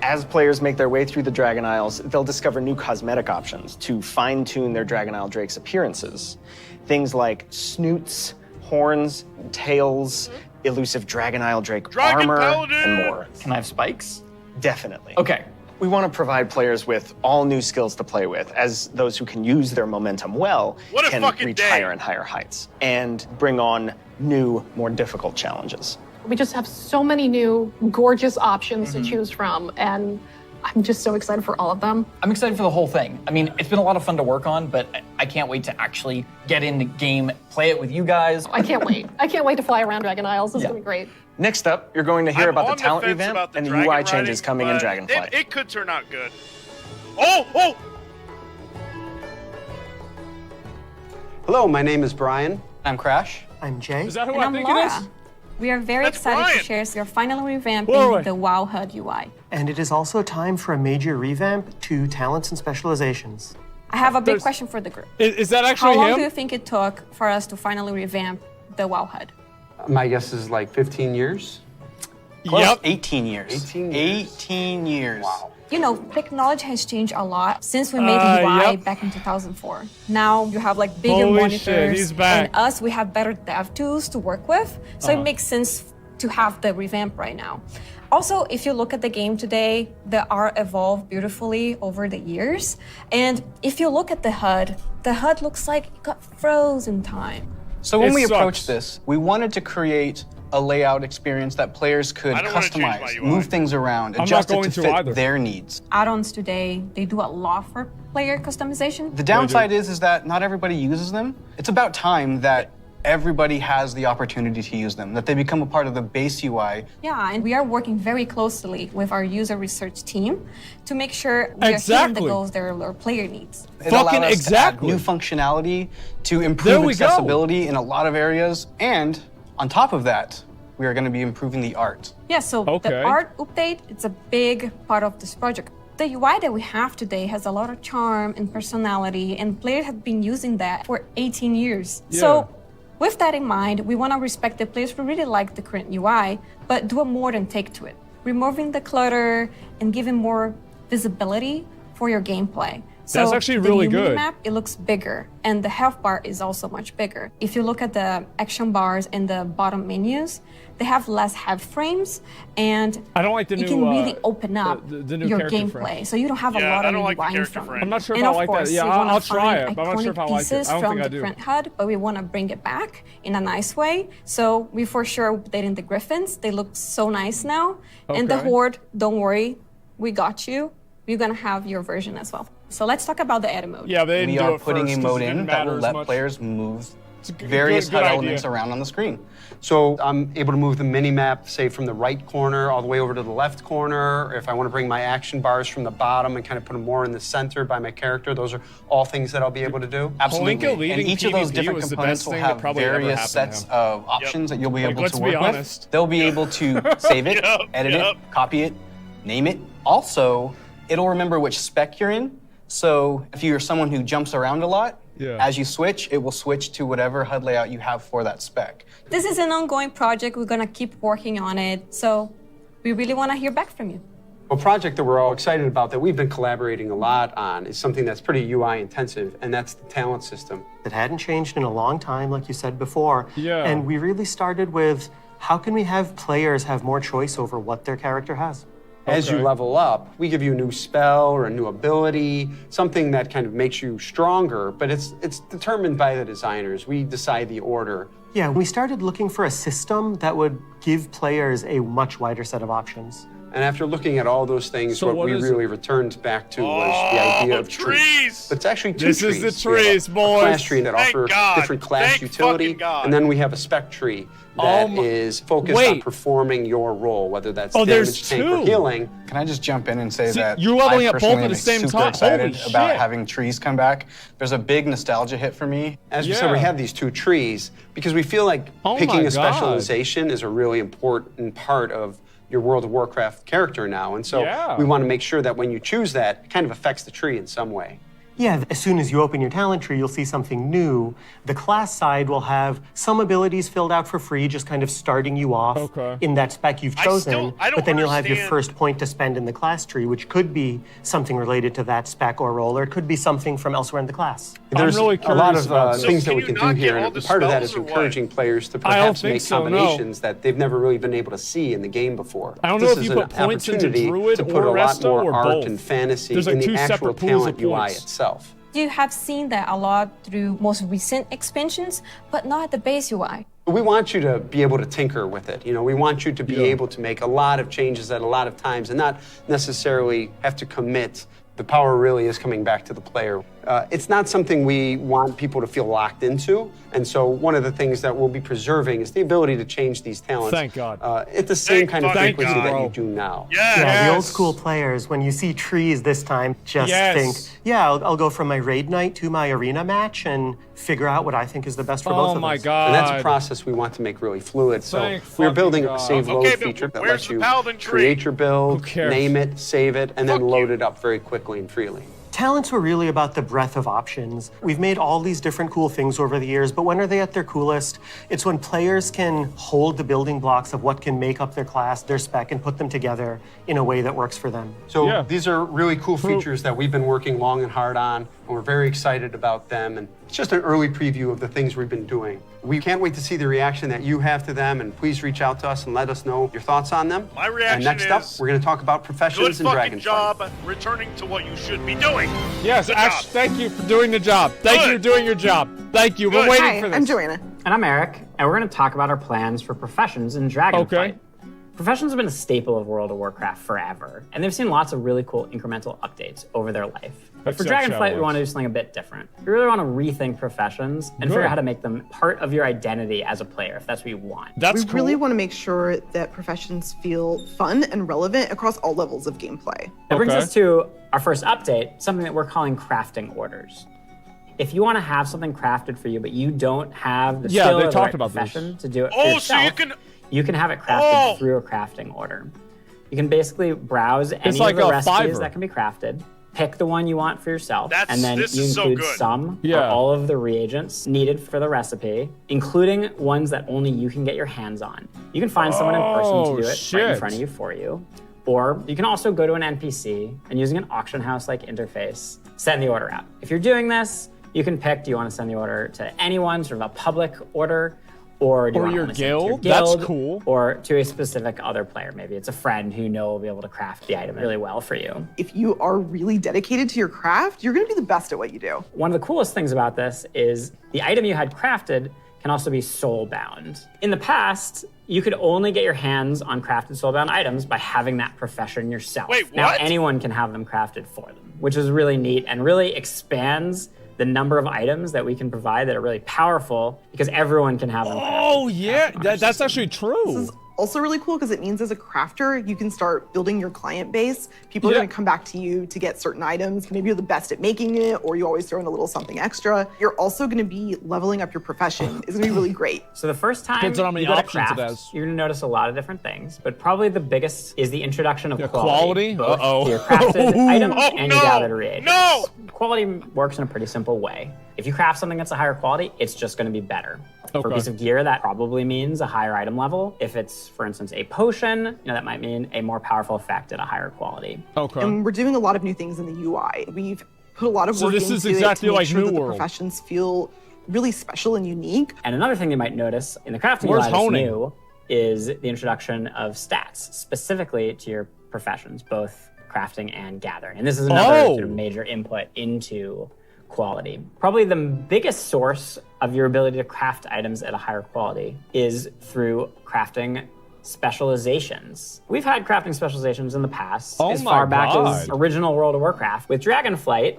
As players make their way through the Dragon Isles, they'll discover new cosmetic options to fine-tune their Dragon Isle Drake's appearances. Things like snoots, horns, tails, elusive Dragon Isle Drake armor, and more. Can I have spikes? Definitely. Okay, we want to provide players with all new skills to play with, as those who can use their momentum well can reach higher and higher heights, and bring on new, more difficult challenges. We just have so many new, gorgeous options to choose from, and I'm just so excited for all of them. I'm excited for the whole thing. I mean, it's been a lot of fun to work on, but I can't wait to actually get in the game, play it with you guys. I can't wait. I can't wait to fly around Dragon Isles. It's gonna be great. Next up, you're going to hear about the talent revamp and the UI changes coming in Dragonflight. It could turn out good. Oh! Hello, my name is Brian. I'm Crash. I'm Jay. Is that who and I I'm think Laura. it is? We are very excited to share your finally revamping Whoa. the WoW HUD UI. And it is also time for a major revamp to talents and specializations. I have a big question for the group. Is that actually How long him? do you think it took for us to finally revamp the WoW HUD? My guess is like 15 years. Close. 18 years. 18 years. Wow. You know, technology has changed a lot since we made the UI back in 2004. Now you have like bigger Holy monitors, shit, he's back. and us, we have better dev tools to work with. So it makes sense to have the revamp right now. Also, if you look at the game today, the art evolved beautifully over the years. And if you look at the HUD looks like it got frozen time. So when It we sucks. approached this, we wanted to create a layout experience that players could I don't wanna change my customize, UI. move things around, I'm adjust not it going to to fit either. their needs. Add-ons today, they do a lot for player customization. The downside is that not everybody uses them. It's about time that everybody has the opportunity to use them, that they become a part of the base UI. Yeah, and we are working very closely with our user research team to make sure we are hitting the Exactly. goals that our player needs. It allowed Fucking us to add exactly. new functionality to There improve we go. accessibility in a lot of areas, and on top of that, we are going to be improving the art. Yeah, so Okay. the art update, it's a big part of this project. The UI that we have today has a lot of charm and personality, and players have been using that for 18 years. Yeah. So with that in mind, we want to respect the players who really like the current UI, but do a modern take to it, removing the clutter and giving more visibility for your gameplay. That's So actually the really new good. minimap, it looks bigger, and the health bar is also much bigger. If you look at the action bars in the bottom menus, they have less head frames, and I don't like the you new, can really open up the new your character gameplay. frame. So you don't have a Yeah, lot I of don't like the UI in character front. frame. I'm not sure if And I of like course, that. Yeah, we wanna I'll try find it, but I'm not sure if I iconic like it. pieces I don't from think I the do. current HUD, but we want to bring it back in a nice way. So we for sure updating the Griffins. They look so nice now. And the Okay. Horde, don't worry, we got you. We're gonna have your version as well. So let's talk about the edit mode. Yeah, they didn't We do are it putting first a 'cause mode it didn't in that matter will as let much. players move good- various good HUD idea. elements around on the screen. So I'm able to move the mini map, say, from the right corner all the way over to the left corner. If I want to bring my action bars from the bottom and kind of put them more in the center by my character, those are all things that I'll be able to do. Absolutely. Palinka leading And each of those PvP different was the components best will thing that have probably ever various happened to sets him. of options that you'll be Like, able let's to be work honest. with. They'll be able to save it, edit it, copy it, name it. Also, it'll remember which spec you're in. So if you're someone who jumps around a lot, as you switch, it will switch to whatever HUD layout you have for that spec. This is an ongoing project. We're gonna keep working on it. So we really want to hear back from you. A project that we're all excited about that we've been collaborating a lot on is something that's pretty UI intensive, and that's the talent system. It hadn't changed in a long time, like you said before. Yeah. And we really started with how can we have players have more choice over what their character has? As you level up, we give you a new spell or a new ability, something that kind of makes you stronger, but it's determined by the designers. We decide the order. Yeah, we started looking for a system that would give players a much wider set of options. And after looking at all those things, So what what we is really returned back to was the idea of trees. But it's actually two This trees. is the We have trees, a boys. class tree that Thank offers God. different class Thank utility, fucking God. and then we have a spec tree that is focused on performing your role, whether that's damage, tank, or healing. Can I just jump in and say See, that you're leveling I up both personally at the am same super time. excited Holy about shit. having trees come back. There's a big nostalgia hit for me. As we said, we have these two trees because we feel like picking my a God. specialization is a really important part of your World of Warcraft character now. And so Yeah. we want to make sure that when you choose that, it kind of affects the tree in some way. Yeah, as soon as you open your talent tree, you'll see something new. The class side will have some abilities filled out for free, just kind of starting you off in that spec you've chosen. I don't but then you'll have your understand- first point to spend in the class tree, which could be something related to that spec or role, or it could be something from elsewhere in the class. There's a lot of things that we can do here, and part of that is encouraging players to I don't perhaps think make so, no. combinations that they've never really been able to see in the game before. I don't know This if is you an put points into opportunity Druid to put or a lot Resto more or art both. and fantasy There's like in the two actual separate pools of talent UI points. itself. You have seen that a lot through most recent expansions, but not the base UI. We want you to be able to tinker with it. You know, we want you to be able to make a lot of changes at a lot of times and not necessarily have to commit. The power really is coming back to the player. It's not something we want people to feel locked into, and so one of the things that we'll be preserving is the ability to change these talents. Thank God. At the same kind of Thank frequency God. that you do now. Yeah, the old school players, when you see trees this time, just think, yeah, I'll go from my raid night to my arena match and figure out what I think is the best for both of us. And that's a process we want to make really fluid. So Thank we're building fucking a God. save load Okay, but feature that where's lets the you Paladin tree? create your build, Who cares? name it, save it, and then load it up very quickly and freely. Talents were really about the breadth of options. We've made all these different cool things over the years, but when are they at their coolest? It's when players can hold the building blocks of what can make up their class, their spec, and put them together in a way that works for them. So these are really cool features that we've been working long and hard on, and we're very excited about them. And it's just an early preview of the things we've been doing. We can't wait to see the reaction that you have to them, and please reach out to us and let us know your thoughts on them. My reaction and next up, is we're going to talk about Good professions and fucking Dragonflight. job returning to what you should be doing. Yes, Good actually, thank you for doing the job. Thank you for doing your job. Thank you. We're Hi, waiting for this. I'm Joanna. And I'm Eric, and we're going to talk about our plans for professions in Dragonflight. Okay. Professions have been a staple of World of Warcraft forever, and they've seen lots of really cool incremental updates over their life. But for Except Dragonflight, we Shadowlands. want to do something a bit different. We really want to rethink professions and Good. figure out how to make them part of your identity as a player, if that's what you want. That's we really want to make sure that professions feel fun and relevant across all levels of gameplay. That brings us to our first update, something that we're calling crafting orders. If you want to have something crafted for you, but you don't have the skill they or the talked right about this. profession to do it for Oh, yourself, so you can... can have it crafted through a crafting order. You can basically browse any like of the a recipes Fiverr. that can be crafted, pick the one you want for yourself, and then this you is so include good. some or Yeah. all of the reagents needed for the recipe, including ones that only you can get your hands on. You can find someone in person Oh, to do it right in shit. front of you for you. Or you can also go to an NPC and using an auction house-like interface, send the order out. If you're doing this, you can pick, do you want to send the order to anyone, sort of a public order, or do you Or want your to send it to your guild? That's guild, cool. or to a specific other player. Maybe it's a friend who you know will be able to craft the item really well for you. If you are really dedicated to your craft, you're going to be the best at what you do. One of the coolest things about this is the item you had crafted can also be soul-bound. In the past, you could only get your hands on crafted soul-bound items by having that profession yourself. Wait, now what? anyone can have them crafted for them, which is really neat and really expands the number of items that we can provide that are really powerful because everyone can have them crafted. Oh, yeah. That's actually true. Also really cool because it means as a crafter, you can start building your client base. People are going to come back to you to get certain items. Maybe you're the best at making it, or you always throw in a little something extra. You're also going to be leveling up your profession. It's going to be really great. So the first time Depends on how many you go to options it craft, has. you're going to notice a lot of different things, but probably the biggest is the introduction of quality? both Uh-oh. to your crafted items Oh, and no! your gathered reagents. No! Quality works in a pretty simple way. If you craft something that's a higher quality, it's just going to be better. For a Okay. piece of gear, that probably means a higher item level. If it's, for instance, a potion, that might mean a more powerful effect at a higher quality. Okay. And we're doing a lot of new things in the UI. We've put a lot of So work this is into it exactly to make like sure New that the World. Professions feel really special and unique. And another thing you might notice in the crafting Where's UI that's honing? new is the introduction of stats specifically to your professions, both crafting and gathering. And this is another sort of major input into quality. Probably the biggest source of your ability to craft items at a higher quality is through crafting specializations. We've had crafting specializations in the past, Oh as my far back as God. original World of Warcraft. With Dragonflight,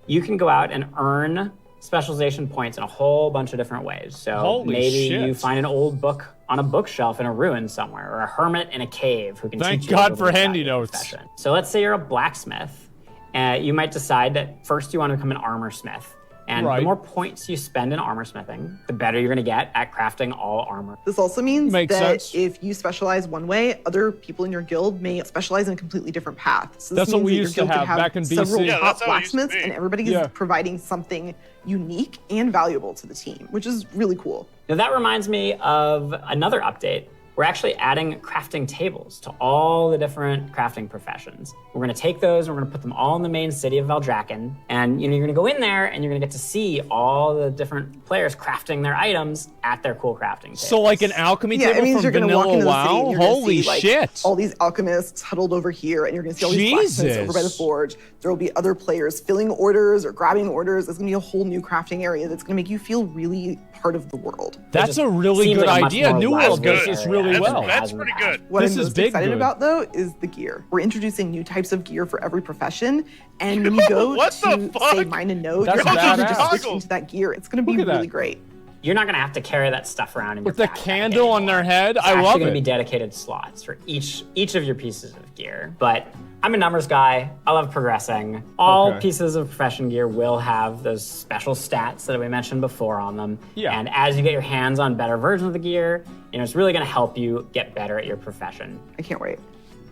you can go out and earn specialization points in a whole bunch of different ways. So Holy maybe shit. you find an old book on a bookshelf in a ruin somewhere, or a hermit in a cave who can Thank teach you. God a for little bit handy about your notes. profession. So let's say you're a blacksmith. You might decide that first you want to become an armor smith. And Right. the more points you spend in armor smithing, the better you're going to get at crafting all armor. This also means Makes that sense. if you specialize one way, other people in your guild may specialize in a completely different path. So this That's what means we that your used to guild could have back in BC. several Yeah, top that's how it used to blacksmiths, be. and everybody Yeah. is providing something unique and valuable to the team, which is really cool. Now that reminds me of another update. We're actually adding crafting tables to all the different crafting professions. We're going to take those and we're going to put them all in the main city of Valdrakken. And you're going to go in there and you're going to get to see all the different players crafting their items at their cool crafting tables. So like an alchemy Yeah, table it means from you're going to walk Vanilla into the city WoW? and you're going to Holy see like shit. all these alchemists huddled over here, and you're going to see all these blacksmiths over by the Jesus. forge. There will be other players filling orders or grabbing orders. There's going to be a whole new crafting area that's going to make you feel really part of the world. That's a really seems good like a much idea. more New World lively does this area really than well. it has That's in the pretty past. good. What This I'm is most big excited good. about, though, is the gear. We're introducing new types of gear for every profession, and when you go What the to, fuck? say, mine and node, That's you're actually badass. just switch into that gear. It's going to be Look at really that. great. You're not going to have to carry that stuff around in With your the backpack candle on their anymore. head? It's I actually love going to be it. dedicated slots for each of your pieces of gear. But I'm a numbers guy. I love progressing. All Okay. pieces of profession gear will have those special stats that we mentioned before on them. Yeah. And as you get your hands on better versions of the gear, it's really going to help you get better at your profession. I can't wait.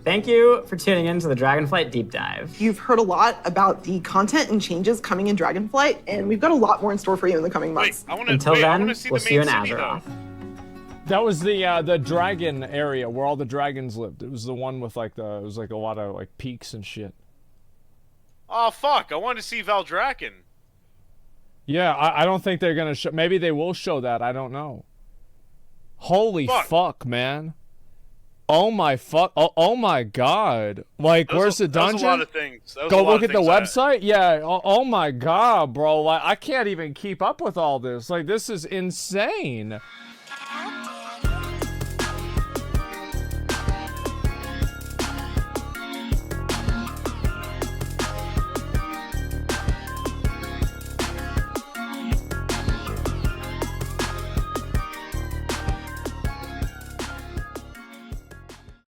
Thank you for tuning in to the Dragonflight Deep Dive. You've heard a lot about the content and changes coming in Dragonflight, and we've got a lot more in store for you in the coming months. Until then, we'll see you in Azeroth. That was the dragon area where all the dragons lived. It was the one with like it was like a lot of like peaks and shit. Oh fuck! I wanted to see Valdrakken. Yeah, I don't think they're gonna show. Maybe they will show that. I don't know. Holy fuck, man! Oh my fuck! Oh my god! Like, where's the dungeon? That was a lot of things. That was Go a lot look of at the things website. Yeah. Oh my god, bro! Like, I can't even keep up with all this. Like, this is insane.